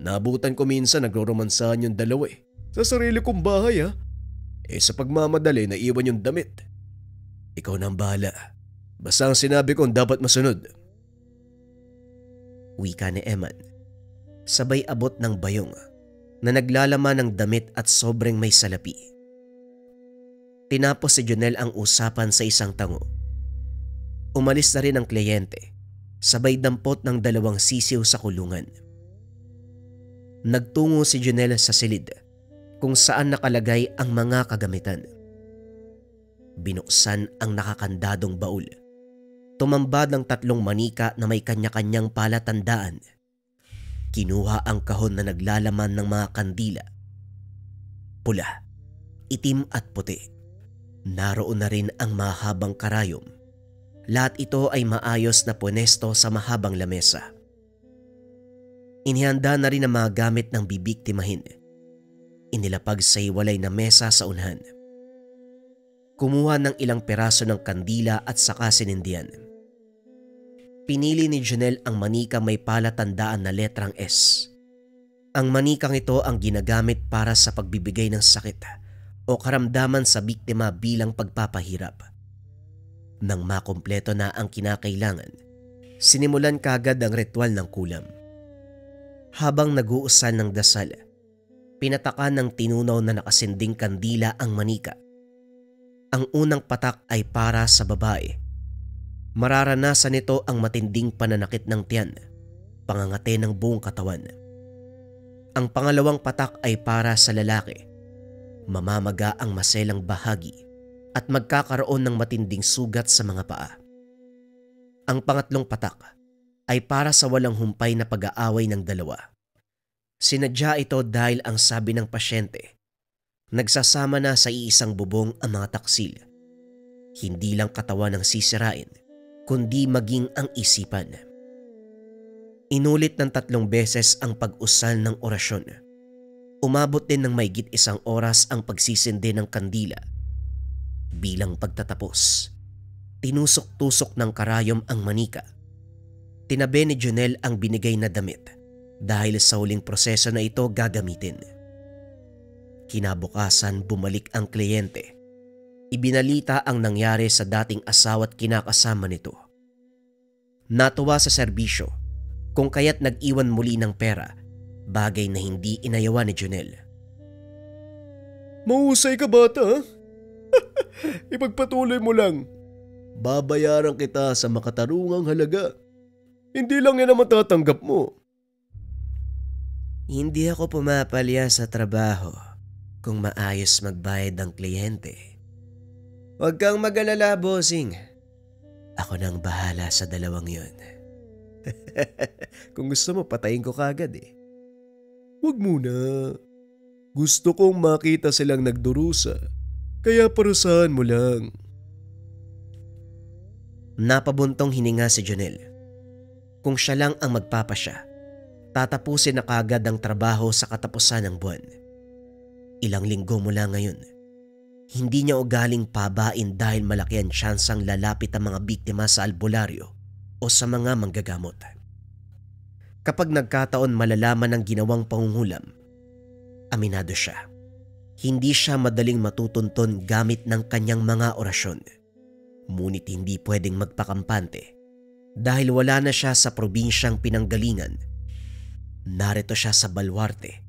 Naabutan ko minsan nagroromansahan yung dalawa sa sarili kong bahay, ha. Sa pagmamadali naiwan yung damit. Ikaw na ang bahala. Basta ang sinabi ko dapat masunod. Wika ni Eman. Sabay abot ng bayong na naglalaman ng damit at sobrang may salapi. Tinapos si Jonel ang usapan sa isang tango. Umalis na rin ang kliyente, sabay dampot ng 2 sisiw sa kulungan. Nagtungo si Jonel sa silid kung saan nakalagay ang mga kagamitan. Binuksan ang nakakandadong baul. Tumambad ng 3 manika na may kanya-kanyang palatandaan. Kinuha ang kahon na naglalaman ng mga kandila. Pula, itim at puti. Naroon na rin ang mahabang karayom. Lahat ito ay maayos na punesto sa mahabang lamesa. Inihanda na rin ang mga gamit ng bibiktimahin. Inilapag sa iwalay na mesa sa unahan. Kumuha ng ilang peraso ng kandila at saka sinindihan. Pinili ni Jonel ang manika may palatandaan na letrang S. Ang manikang ito ang ginagamit para sa pagbibigay ng sakit o karamdaman sa biktima bilang pagpapahirap. Nang makumpleto na ang kinakailangan, sinimulan kagad ang ritual ng kulam. Habang nag-uusal ng dasal, pinatakan ng tinunaw na nakasinding kandila ang manika. Ang unang patak ay para sa babae. Mararanasan nito ang matinding pananakit ng tiyan, pangangate ng buong katawan. Ang pangalawang patak ay para sa lalaki. Mamamaga ang maselang bahagi at magkakaroon ng matinding sugat sa mga paa. Ang pangatlong patak ay para sa walang humpay na pag-aaway ng dalawa. Sinadya ito dahil ang sabi ng pasyente, nagsasama na sa iisang bubong ang mga taksil. Hindi lang katawan ang sisirain, kundi maging ang isipan. Inulit ng 3 beses ang pag-usal ng orasyon. Umabot din ng mahigit 1 oras ang pagsisindi ng kandila. Bilang pagtatapos, Tinusok-tusok ng karayom ang manika. Tinabi ni Jonel ang binigay na damit dahil sa huling proseso na ito gagamitin. Kinabukasan bumalik ang kliyente. Ibinalita ang nangyari sa dating asawa at kinakasama nito. Natuwa sa serbisyo kung kaya't nag-iwan muli ng pera, bagay na hindi inayawan ni Jonel. Mahusay ka bata, ha? Ipagpatuloy mo lang. Babayaran kita sa makatarungang halaga. Hindi lang yan ang matatanggap mo. Hindi ako pumapalya sa trabaho kung maayos magbayad ang kliyente. Huwag kang mag-alala, bossing. Ako nang bahala sa dalawang yun. Kung gusto mo, patayin ko kagad eh. Huwag muna. Gusto kong makita silang nagdurusa, kaya parusahan mo lang. Napabuntong hininga si Jonel. Kung siya lang ang magpapasya, tatapusin na kagad ang trabaho sa katapusan ng buwan. Ilang linggo mula ngayon, hindi niya ugaling pabain dahil malaki ang tsansang lalapit ang mga biktima sa albularyo o sa mga manggagamot. Kapag nagkataon malalaman ang ginawang pangungulam, aminado siya. Hindi siya madaling matutunton gamit ng kanyang mga orasyon. Ngunit hindi pwedeng magpakampante dahil wala na siya sa probinsyang pinanggalingan. Narito siya sa baluarte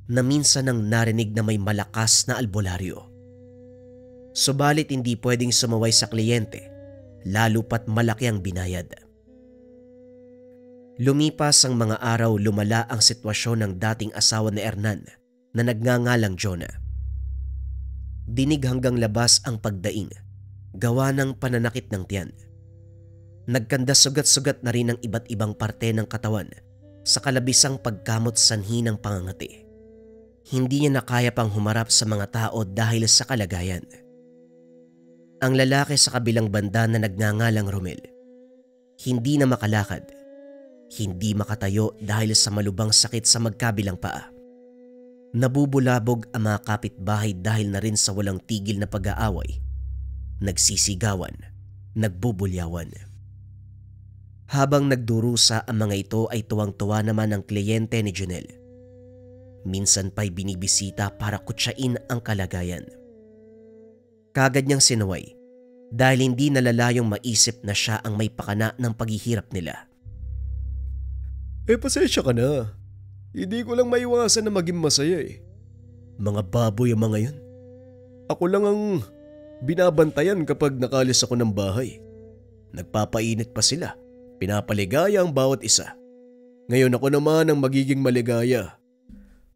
na minsan ang narinig na may malakas na albularyo. Subalit hindi pwedeng sumaway sa kliyente, lalo pat malaki ang binayad. Lumipas ang mga araw, lumala ang sitwasyon ng dating asawa ni Hernan na nagngangalang Jonah. Dinig hanggang labas ang pagdaing, gawa ng pananakit ng tiyan. Nagkanda sugat-sugat na rin ang iba't ibang parte ng katawan sa kalabisang pagkamot sanhi ng pangangati. Hindi niya na kaya pang humarap sa mga tao dahil sa kalagayan. Ang lalaki sa kabilang banda na nagngangalang Romel, hindi na makalakad, hindi makatayo dahil sa malubang sakit sa magkabilang paa. Nabubulabog ang mga kapitbahay dahil na rin sa walang tigil na pag-aaway. Nagsisigawan, nagbubulyawan. Habang nagdurusa ang mga ito ay tuwang-tuwa naman ang kliyente ni Jonel. Minsan pa'y binibisita para kutsain ang kalagayan. Kagad niyang sinaway dahil hindi nalalayong maisip na siya ang may pakana ng paghihirap nila. Pasensya ka na. Hindi ko lang maiwasan na maging masaya eh. Mga baboy ang mga yun. Ako lang ang binabantayan kapag nakalis ako ng bahay. Nagpapainit pa sila. Pinapaligaya ang bawat isa. Ngayon ako naman ang magiging maligaya.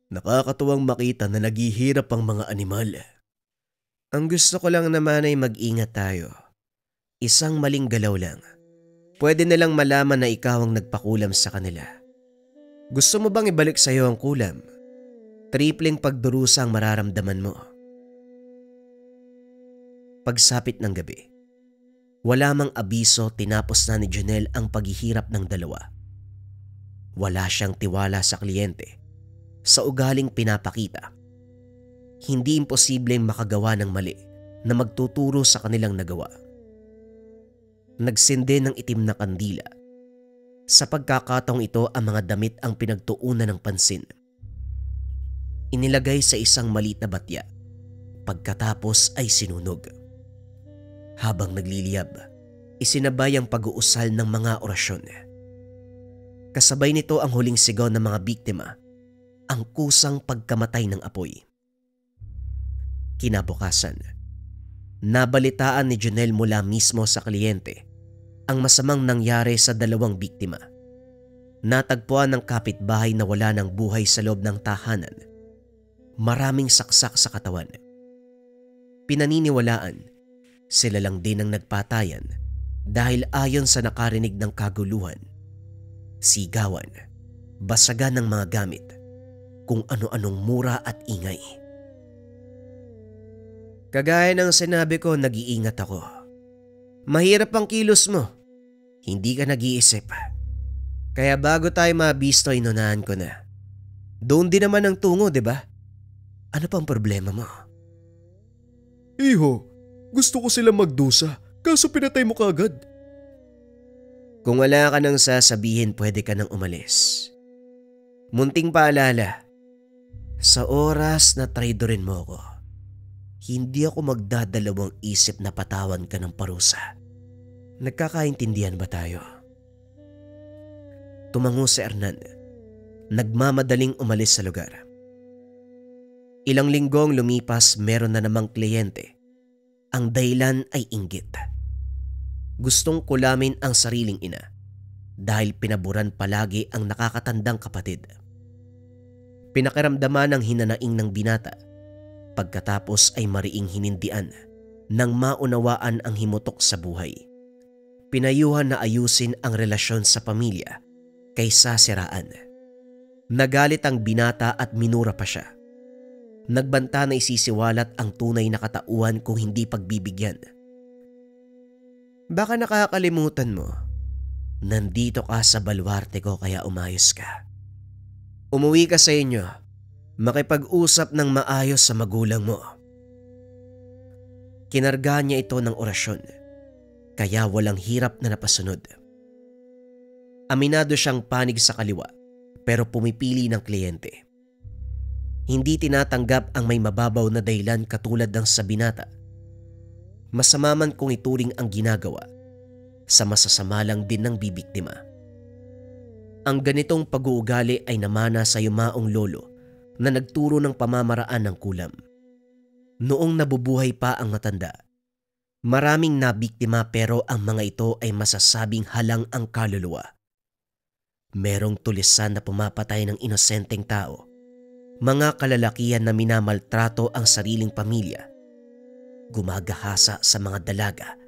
Nakakatuwang makita na naghihirap ang mga animal. Ang gusto ko lang naman ay mag-ingat tayo. Isang maling galaw lang. Pwede nilang malaman na ikaw ang nagpakulam sa kanila. Gusto mo bang ibalik sa iyo ang kulam? Tripleng pagdurusa ang mararamdaman mo. Pagsapit ng gabi, wala mang abiso, tinapos na ni Jonel ang paghihirap ng dalawa. Wala siyang tiwala sa kliyente, sa ugaling pinapakita. Hindi imposibleng makagawa ng mali na magtuturo sa kanilang nagawa. Nagsindi ng itim na kandila. Sa pagkakataong ito, ang mga damit ang pinagtuunan ng pansin. Inilagay sa isang maliit na batya. Pagkatapos ay sinunog. Habang nagliliyab, isinabay ang pag-uusal ng mga orasyon. Kasabay nito ang huling sigaw ng mga biktima, ang kusang pagkamatay ng apoy. Kinabukasan, nabalitaan ni Jonel mula mismo sa kliyente ang masamang nangyari sa dalawang biktima. Natagpuan ng kapitbahay na wala ng buhay sa loob ng tahanan. Maraming saksak sa katawan. Pinaniniwalaan, sila lang din ang nagpatayan dahil ayon sa nakarinig ng kaguluhan, sigawan, basagan ng mga gamit, kung ano-anong mura at ingay. Kagaya ng sinabi ko, nag-iingat ako. Mahirap ang kilos mo. Hindi ka nag-iisip. Kaya bago tayo mabisto, inunahan ko na. Doon din naman ang tungo, di ba? Ano pang problema mo? Iho, gusto ko sila magdusa kaso pinatay mo kaagad. Kung wala ka nang sasabihin, pwede ka nang umalis. Munting paalala, sa oras na traidorin mo ko, hindi ako magdadalawang isip na patawan ka ng parusa. Nagkakaintindihan ba tayo? Tumango si Hernan, nagmamadaling umalis sa lugar. Ilang linggong lumipas, meron na namang kliyente. Ang dahilan ay inggit. Gustong kulamin ang sariling ina dahil pinaburan palagi ang nakakatandang kapatid. Pinakiramdaman ng hinanaing ng binata, pagkatapos ay mariing hinindian nang maunawaan ang himutok sa buhay. Pinayuhan na ayusin ang relasyon sa pamilya kaysa siraan. Nagalit ang binata at minura pa siya. Nagbanta na isisiwalat ang tunay na katauhan kung hindi pagbibigyan. Baka nakakalimutan mo, nandito ka sa baluarte ko kaya umayos ka. Umuwi ka sa inyo, makipag-usap ng maayos sa magulang mo. Kinarga niya ito ng orasyon, kaya walang hirap na napasunod. Aminado siyang panig sa kaliwa, pero pumipili ng kliyente. Hindi tinatanggap ang may mababaw na dahilan katulad ng sa binata. Masama man kung ituring ang ginagawa, sa masasama lang din ng bibiktima. Ang ganitong pag-uugali ay namana sa yumaong lolo na nagturo ng pamamaraan ng kulam. Noong nabubuhay pa ang matanda, maraming nabiktima pero ang mga ito ay masasabing halang ang kaluluwa. Merong tulisan na pumapatay ng inosenteng tao, mga kalalakihan na minamaltrato ang sariling pamilya, gumagahasa sa mga dalaga.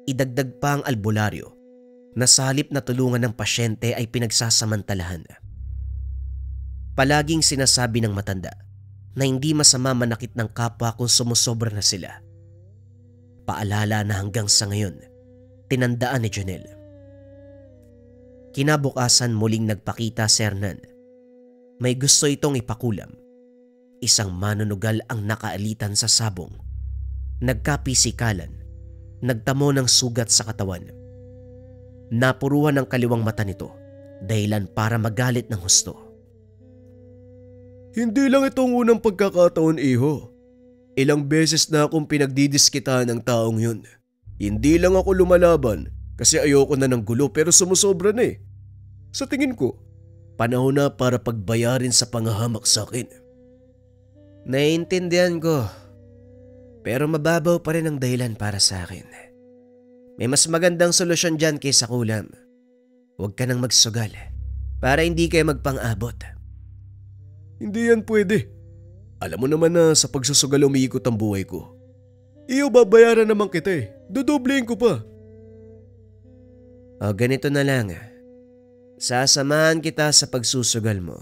Idagdag pa ang albularyo na sa halip na tulungan ng pasyente ay pinagsasamantalahan. Palaging sinasabi ng matanda na hindi masama manakit ng kapwa kung sumusobra na sila. Paalala na hanggang sa ngayon, tinandaan ni Jonel. Kinabukasan muling nagpakita si Hernan. May gusto itong ipakulam. Isang manunugal ang nakaalitan sa sabong. Nagkapisikalan, nagtamo ng sugat sa katawan. Napuruhan ang kaliwang mata nito, dahilan para magalit ng husto. Hindi lang itong unang pagkakataon, iho. Ilang beses na akong pinagdidiskitahan ng taong yun. Hindi lang ako lumalaban kasi ayoko na ng gulo pero sumusobra na eh. Sa tingin ko, panahon na para pagbayarin sa pangahamak sa akin. Naiintindihan ko. Pero mababaw pa rin ang dahilan para sa akin. May mas magandang solusyon dyan kaysa kulam. Huwag ka nang magsugal para hindi kayo magpang-abot. Hindi yan pwede. Alam mo naman na sa pagsusugal umiikot ang buhay ko. Iyo, babayaran naman kita eh. Dodoblein ko pa. O ganito na lang. Sasamahan kita sa pagsusugal mo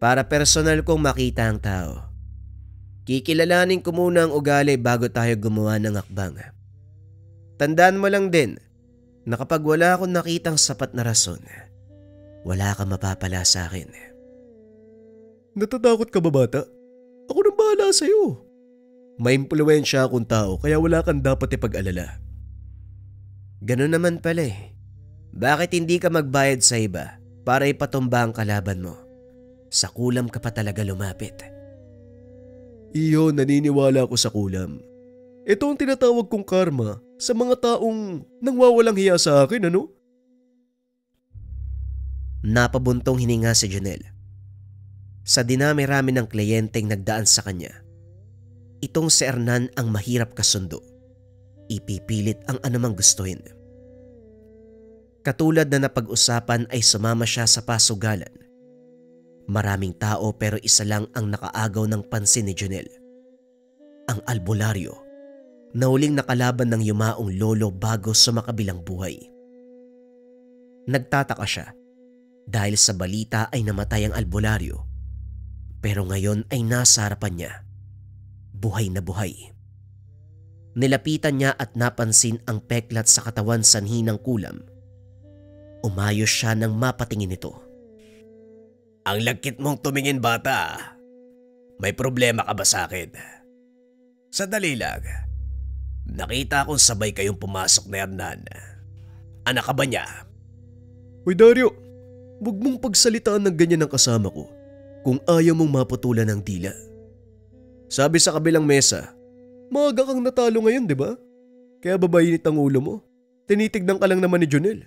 para personal kong makita ang tao. Kikilalanin ko muna ang ugali bago tayo gumawa ng akbang. Tandaan mo lang din na kapag wala akong nakitang sapat na rason, wala kang mapapala sa akin. Natatakot ka ba, bata? Ako nang bahala sa'yo. May impluwensya akong tao kaya wala kang dapat ipag-alala. Ganun naman pala eh. Bakit hindi ka magbayad sa iba para ipatumba ang kalaban mo? Sa kulam ka pa talaga lumapit. Iyo, naniniwala ako sa kulam. Ito ang tinatawag kong karma sa mga taong nangwawalang hiya sa akin, ano? Napabuntong hininga si Jonel. Sa dinami-rami ng kliyenteng nagdaan sa kanya, itong si Hernan ang mahirap kasundo. Ipipilit ang anumang gustuhin. Katulad na napag-usapan ay sumama siya sa pasugalan. Maraming tao pero isa lang ang nakaagaw ng pansin ni Jonel. Ang albularyo na huling nakalaban ng yumaong lolo bago sumakabilang buhay. Nagtataka siya dahil sa balita ay namatay ang albularyo pero ngayon ay nasa harapan niya. Buhay na buhay. Nilapitan niya at napansin ang peklat sa katawan sanhi ng kulam. Umayos siya nang mapatingin ito. Ang lagkit mong tumingin, bata. May problema ka ba sa akin? Sandali lang. Nakita kong sabay kayong pumasok na Hernan. Anak ka ba niya? Hoy Dario, huwag mong pagsalitaan ng ganyan ng kasama ko kung ayaw mong maputulan ng dila. Sabi sa kabilang mesa, maaga kang natalo ngayon, di ba? Kaya babayinit ang ulo mo. Tinitignan ka lang naman ni Junel.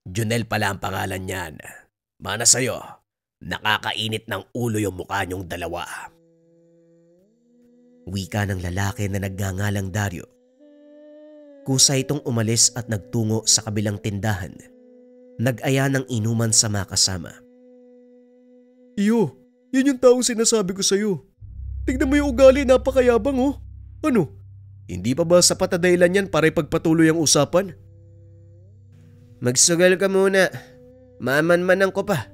Junel pala ang pangalan niyan. Mana sa'yo, nakakainit ng ulo yung mukha niyong dalawa. Wika ng lalaki na nagngangalang Dario. Kusa itong umalis at nagtungo sa kabilang tindahan. Nag-aya ng inuman sa mga kasama. Iyo, yan yung taong sinasabi ko sa'yo. Tignan mo yung ugali, napakayabang oh. Ano? Hindi pa ba sapat na dahilan yan para ipagpatuloy ang usapan? Magsugal ka muna. Mamanmanan ko pa.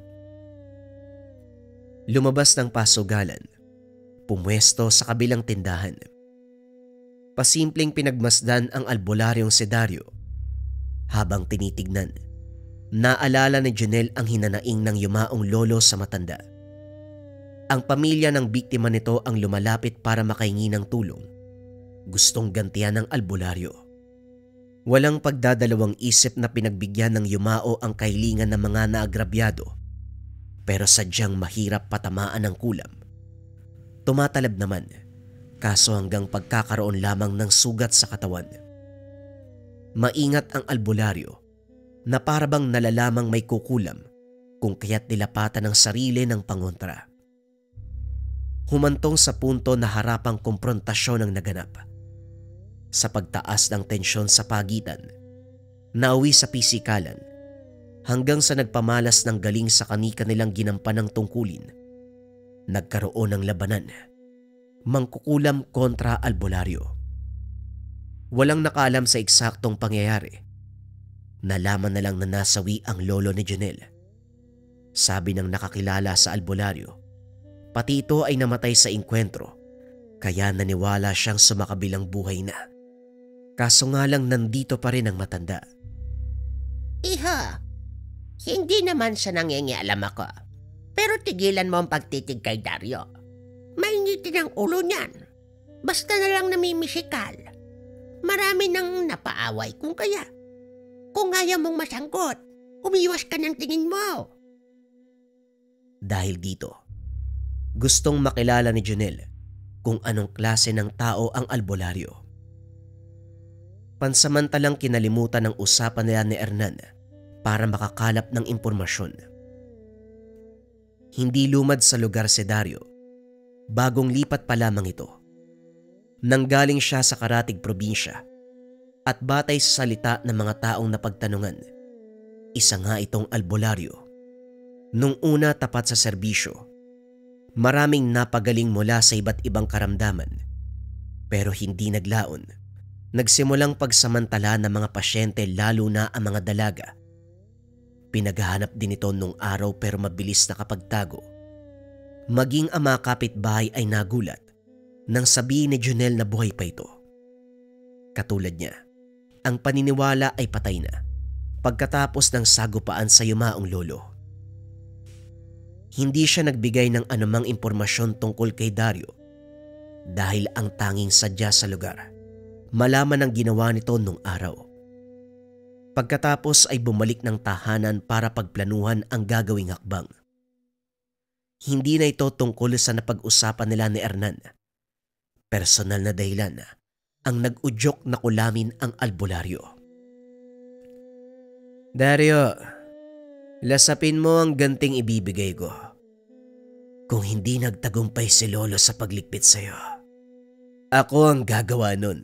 Lumabas ng pasugalan. Pumwesto sa kabilang tindahan. Pasimpleng pinagmasdan ang albularyong si Dario. Habang tinitignan, naalala ni Junel ang hinanaing ng yumaong lolo sa matanda. Ang pamilya ng biktima nito ang lumalapit para makahingi ng tulong. Gustong gantihan ng albularyo. Walang pagdadalawang isip na pinagbigyan ng yumao ang kahilingan ng mga naagrabyado, pero sadyang mahirap patamaan ng kulam. Tumatalab naman, kaso hanggang pagkakaroon lamang ng sugat sa katawan. Maingat ang albularyo na parabang nalalamang may kukulam kung kaya't nilapatan ng sarili ng pangontra. Humantong sa punto na harapang komprontasyon ang naganap. Sa pagtaas ng tensyon sa pagitan, nauwi sa pisikalan hanggang sa nagpamalas ng galing sa kanika nilang ginampan ng tungkulin. Nagkaroon ng labanan, mangkukulam kontra albularyo. Walang nakaalam sa eksaktong pangyayari. Nalaman na lang na nasawi ang lolo ni Junel. Sabi ng nakakilala sa albularyo, pati ito ay namatay sa engkwentro, kaya naniwala siyang sumakabilang buhay na. Kaso nga lang nandito pa rin ang matanda. Iha, hindi naman siya nangingialam ako. Pero tigilan mo ang pagtitig kay Dario. Mainitin ang ulo niyan. Basta na lang namimisikal. Marami nang napaaway kung kaya. Kung ayaw mong masangkot, umiwas ka ng tingin mo. Dahil dito, gustong makilala ni Junel kung anong klase ng tao ang albularyo. Pansamantalang kinalimutan ng usapan nila ni Hernan para makakalap ng impormasyon. Hindi lumad sa lugar si Dario. Bagong lipat pa lamang ito. Nanggaling siya sa karatig probinsya at batay sa salita ng mga taong napagtanungan, isa nga itong albularyo. Nung una tapat sa serbisyo, maraming napagaling mula sa iba't ibang karamdaman, pero hindi naglaon. Nagsimulang pagsamantala ng mga pasyente lalo na ang mga dalaga. Pinaghahanap din ito nung araw pero mabilis nakapagtago. Maging ang mga kapitbahay ay nagulat nang sabihin ni Junel na buhay pa ito. Katulad niya, ang paniniwala ay patay na pagkatapos ng sagupaan sa yumaong lolo. Hindi siya nagbigay ng anumang impormasyon tungkol kay Dario dahil ang tanging sadya sa lugar, malaman ang ginawa nito nung araw. Pagkatapos ay bumalik ng tahanan para pagplanuhan ang gagawing hakbang. Hindi na ito tungkol sa napag-usapan nila ni Hernan. Personal na dahilan ang nag-udyok na kulamin ang albularyo. Dario, lasapin mo ang ganting ibibigay ko. Kung hindi nagtagumpay si Lolo sa paglikpit sa'yo, ako ang gagawa nun.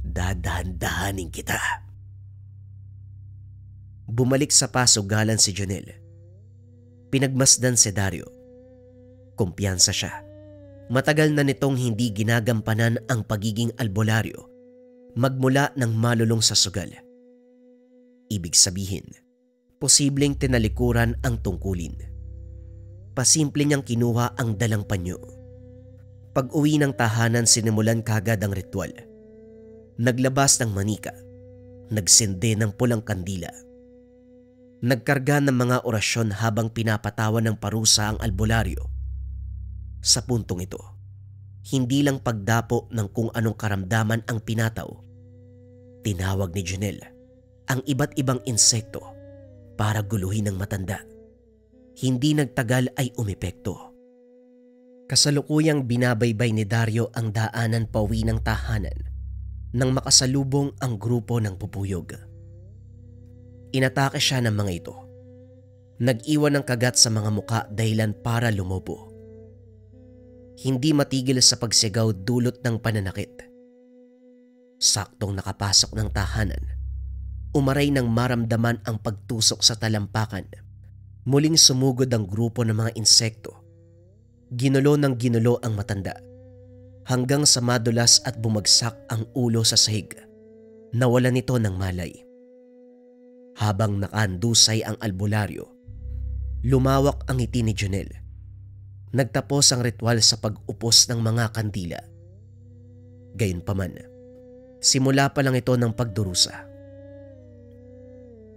Dadahan-dahanin kita. Bumalik sa pasugalan si Junel. Pinagmasdan si Dario. Kumpiyansa siya. Matagal na nitong hindi ginagampanan ang pagiging albularyo magmula ng malulong sa sugal. Ibig sabihin, posibleng tinalikuran ang tungkulin. Pasimple niyang kinuha ang dalang panyo. Pag-uwi ng tahanan, sinimulan kagad ang ritual. Naglabas ng manika, nagsindi ng pulang kandila. Nagkarga ng mga orasyon habang pinapatawan ng parusa ang albularyo. Sa puntong ito, Hindi lang pagdapo ng kung anong karamdaman ang pinataw. Tinawag ni Junel ang iba't ibang insekto para guluhin ng matanda. Hindi nagtagal ay umepekto. Kasalukuyang binabaybay ni Dario ang daanan pauwi ng tahanan nang makasalubong ang grupo ng pupuyog. Inatake siya ng mga ito. Nag-iwan ng kagat sa mga muka dahilan para lumobo. Hindi matigil sa pagsigaw dulot ng pananakit. Saktong nakapasok ng tahanan, umaray nang maramdaman ang pagtusok sa talampakan. Muling sumugod ang grupo ng mga insekto. Ginulo ng ginulo ang matanda hanggang sa madulas at bumagsak ang ulo sa sahig. Nawala nito ng malay. Habang nakaandusay ang albularyo, lumawak ang ngiti ni Junel. Nagtapos ang ritual sa pag-upos ng mga kandila. Gayunpaman, simula pa lang ito ng pagdurusa.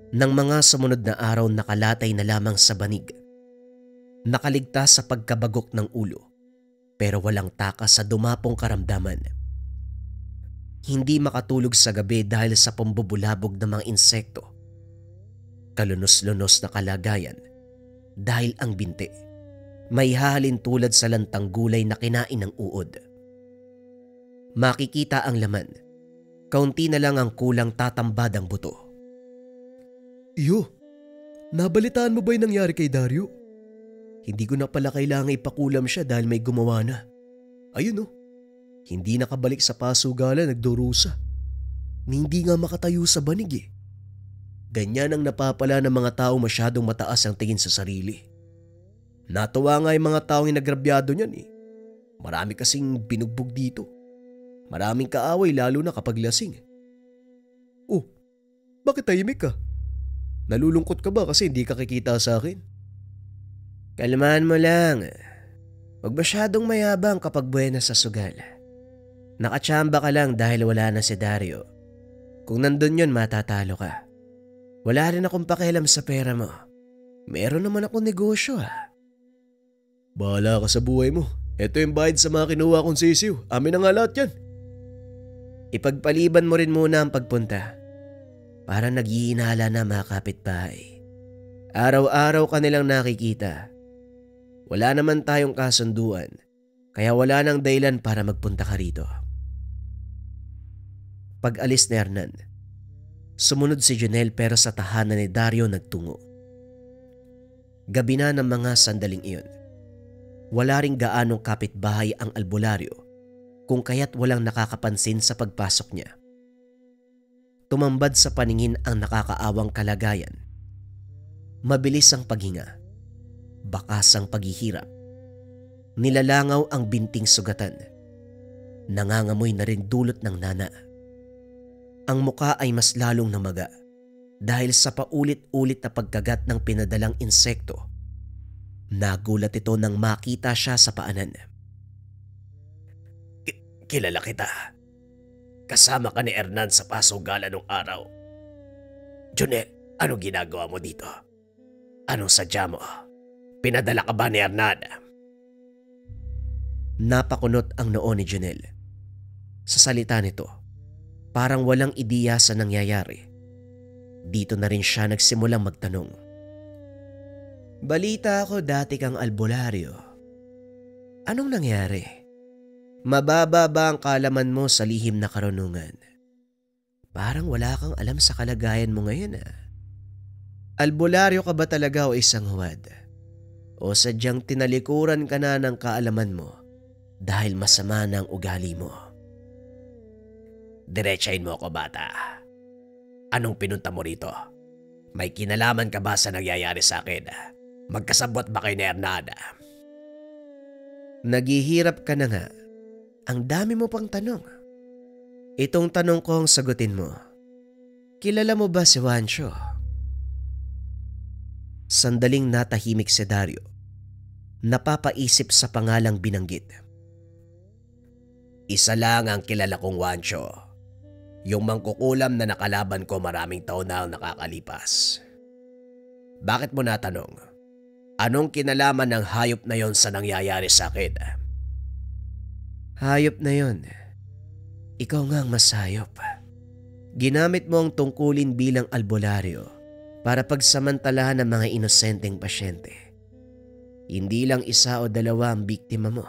Nang mga sumunod na araw nakalatay na lamang sa banig. Nakaligtas sa pagkabagok ng ulo pero walang takas sa dumapong karamdaman. Hindi makatulog sa gabi dahil sa pambubulabog ng mga insekto. Kalunos-lunos na kalagayan dahil ang binti may hahalin tulad sa lantang gulay na kinain ng uod. Makikita ang laman, kaunti na lang ang kulang tatambad ang buto. Iyo, nabalitaan mo ba yung nangyari kay Dario? Hindi ko na pala kailangan ipakulam siya dahil may gumawa na. Ayun oh, hindi nakabalik sa pasugalan, nagdurusa. Hindi nga makatayo sa banig eh. Ganyan ang napapala ng mga tao masyadong mataas ang tingin sa sarili. Natuwa nga yung mga taong inagrabyado niyan eh. Marami kasing binugbog dito. Maraming kaaway lalo na kapag lasing. Oh, bakit tahimik ka? Nalulungkot ka ba kasi hindi ka kikita sa akin? Kalmahan mo lang. Huwag masyadong mayabang kapag buena sa sugal. Nakachamba ka lang dahil wala na si Dario. Kung nandun yun, matatalo ka. Wala rin akong pakialam sa pera mo. Meron naman akong negosyo ha. Bahala ka sa buhay mo. Ito yung bayad sa mga kinuha kong sisiw. Amin na nga lahat yan. Ipagpaliban mo rin muna ang pagpunta. Para naghihinala na mga kapitbahay. Araw-araw ka nilang nakikita. Wala naman tayong kasunduan, kaya wala nang dahilan para magpunta ka rito. Pag-alis ni Hernan, sumunod si Junel pero sa tahanan ni Dario nagtungo. Gabi na ng mga sandaling iyon. Wala ring gaanong kapitbahay ang albularyo kung kaya't walang nakakapansin sa pagpasok niya. Tumambad sa paningin ang nakakaawang kalagayan. Mabilis ang paghinga. Bakas ang paghihirap. Nilalangaw ang binting sugatan. Nangangamoy na rin dulot ng nana. Ang muka ay mas lalong namaga dahil sa paulit-ulit na pagkagat ng pinadalang insekto. Nagulat ito nang makita siya sa paanan. Kilala kita. Kasama ka ni Hernan sa pasugalan nung araw. Junel, anong ginagawa mo dito? Anong sadya mo? Pinadala ka ba ni Hernan? Napakunot ang noo ni Junel. Sa salita nito, parang walang ideya sa nangyayari. Dito na rin siya nagsimulang magtanong. Balita ako dati kang albularyo. Anong nangyari? Mababa ba ang kalaman mo sa lihim na karunungan? Parang wala kang alam sa kalagayan mo ngayon ah. Albularyo ka ba talaga o isang huwad? O sadyang tinalikuran ka na ng kaalaman mo dahil masama na ang ugali mo? Diretsahin mo ako, bata. Anong pinunta mo rito? May kinalaman ka ba sa nangyayari sa akin? Magkasabot ba kayo ni Hernan? Naghihirap ka na nga. Ang dami mo pang tanong. Itong tanong ko ang sagutin mo. Kilala mo ba si Juancho? Sandaling natahimik si Dario. Napapaisip sa pangalang binanggit. Isa lang ang kilala kong Juancho. Yung mangkukulam na nakalaban ko maraming taon na ang nakakalipas. Bakit mo natanong? Anong kinalaman ng hayop na yon sa nangyayari sa akin? Hayop na yon. Ikaw nga ang mas hayop. Ginamit mo ang tungkulin bilang albularyo para pagsamantalahan ng mga inosenteng pasyente. Hindi lang isa o dalawa ang biktima mo.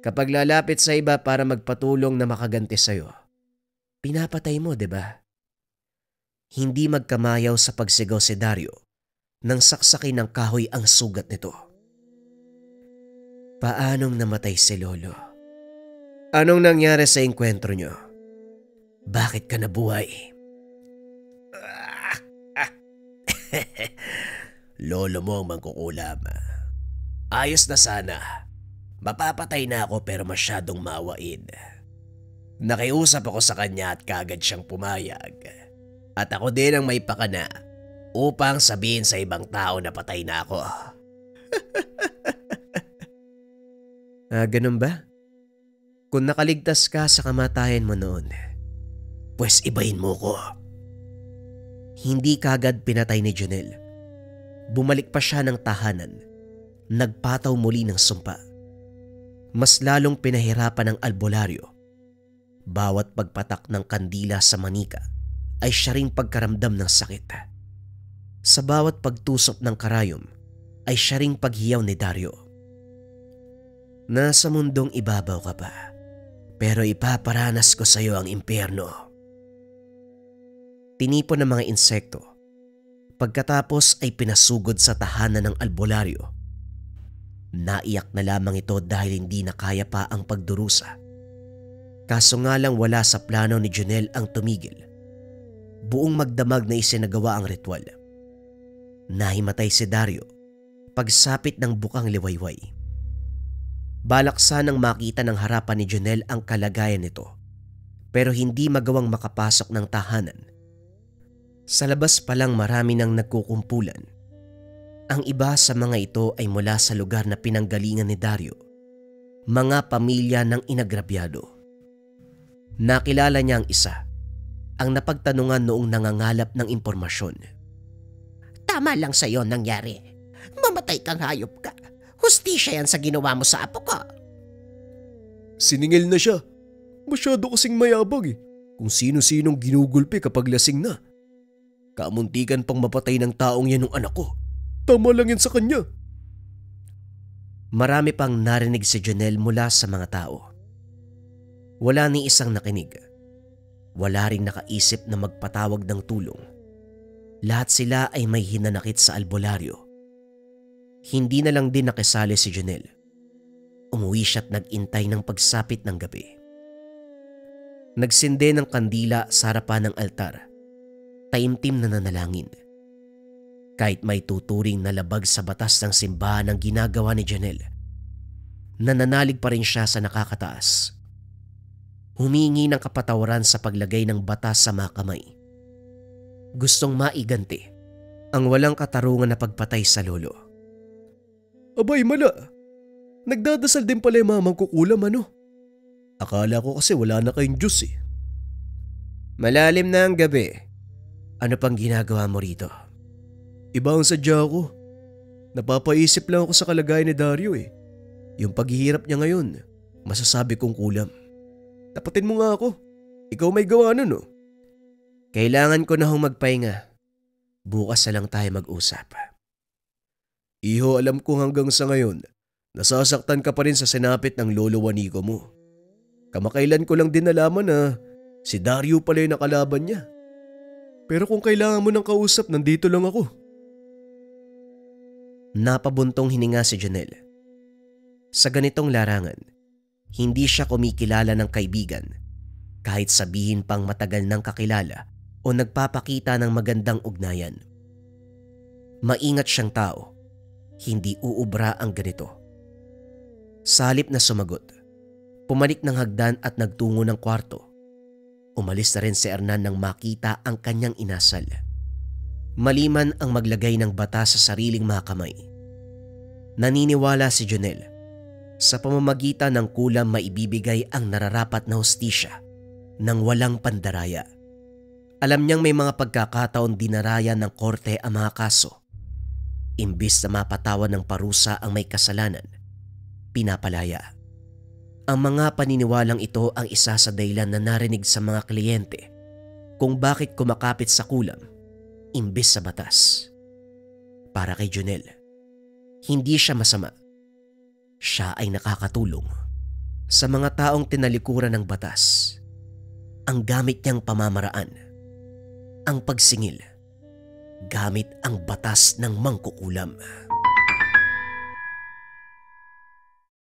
Kapag lalapit sa iba para magpatulong na makaganti sa'yo, pinapatay mo, di ba? Hindi magkamayaw sa pagsigaw si Dario nang saksakin ng kahoy ang sugat nito. Paanong namatay si Lolo? Anong nangyari sa engkwentro nyo? Bakit ka nabuhay? Lolo mo ang mangkukulam. Ayos na sana. Mapapatay na ako pero masyadong maawain. Nakiusap ako sa kanya at kagad siyang pumayag. At ako din ang may pakana upang sabihin sa ibang tao na patay na ako. Ganun ba? Kung nakaligtas ka sa kamatayan mo noon, Pwes ibahin mo ko. hindi kagad pinatay ni Jonel. Bumalik pa siya ng tahanan. Nagpataw muli ng sumpa. Mas lalong pinahirapan ng albularyo. Bawat pagpatak ng kandila sa manika ay siya ring pagkaramdam ng sakit. Sa bawat pagtusok ng karayom ay siya ring paghiyaw ni Dario. Nasa mundong ibabaw ka pa, pero ipaparanas ko sa iyo ang impyerno. Tinipon ng mga insekto. Pagkatapos ay pinasugod sa tahanan ng albularyo. Naiyak na lamang ito dahil hindi na kaya pa ang pagdurusa. Kaso nga lang wala sa plano ni Jonel ang tumigil. Buong magdamag na isinagawa ang ritual. Nahimatay si Dario pagsapit ng bukang liwayway. Balak sanang makita ng harapan ni Jonel ang kalagayan nito, pero hindi magawang makapasok ng tahanan. Sa labas pa lang marami nang nagkukumpulan. Ang iba sa mga ito ay mula sa lugar na pinanggalingan ni Dario, mga pamilya ng inagrabyado. Nakilala niya ang isa, ang napagtanungan noong nangangalap ng impormasyon. Tama lang sa'yo nangyari. Mamatay kang hayop ka. Hustisya yan sa ginawa mo sa apo ko. Siningil na siya. Masyado kasing mayabang eh. Kung sino-sinong ginugulpi kapag lasing na. Kamuntikan pang mapatay ng taong yan ng anak ko. Tama lang yan sa kanya. Marami pang narinig si Jonel mula sa mga tao. Wala ni isang nakinig. Wala ring nakaisip na magpatawag ng tulong. Lahat sila ay may hinanakit sa albularyo. Hindi na lang din nakisali si Jonel. Umuwi siya at nag-intay ng pagsapit ng gabi. Nagsindi ng kandila sa harapan ng altar. Taimtim na nanalangin. Kahit may tuturing na labag sa batas ng simbahan ang ginagawa ni Jonel, nananalig pa rin siya sa nakakataas. Humingi ng kapatawaran sa paglagay ng batas sa mga kamay. Gustong maiganti ang walang katarungan na pagpatay sa lolo. Abay mala. Nagdadasal din pala yung mamang kukulam ano. Akala ko kasi wala na kayong Diyos eh. Malalim na ang gabi. Ano pang ginagawa mo rito? Iba ang sadya ko. Napapaisip lang ako sa kalagayan ni Dario eh. Yung paghihirap niya ngayon, masasabi kong kulam. Tapatin mo nga ako. Ikaw may gawa nun oh. Kailangan ko na hong magpahinga. Bukas na lang tayo mag-usap. Iho, alam ko hanggang sa ngayon, nasasaktan ka pa rin sa sinapit ng lolo Juanico mo. Kamakailan ko lang din nalaman na si Dario pala yung nakalaban niya. Pero kung kailangan mo ng kausap, nandito lang ako. Napabuntong hininga si Jonel. Sa ganitong larangan, hindi siya kumikilala ng kaibigan kahit sabihin pang matagal ng kakilala o nagpapakita ng magandang ugnayan. Maingat siyang tao. Hindi uubra ang ganito. Sa halip na sumagot, pumalik ng hagdan at nagtungo ng kwarto. Umalis na rin si Hernan nang makita ang kanyang inasal. Maliman ang maglagay ng bata sa sariling mga kamay. Naniniwala si Jonel, sa pamamagitan ng kulam maibibigay ang nararapat na hustisya ng walang pandaraya. Alam niyang may mga pagkakataon dinaraya ng korte ang mga kaso. Imbis na mapatawan ng parusa ang may kasalanan, pinapalaya. Ang mga paniniwalang ito ang isa sa dahilan na narinig sa mga kliyente kung bakit kumakapit sa kulam imbes sa batas. Para kay Jonel, hindi siya masama. Siya ay nakakatulong sa mga taong tinalikuran ng batas. Ang gamit niyang pamamaraan, ang pagsingil, gamit ang batas ng mangkukulam.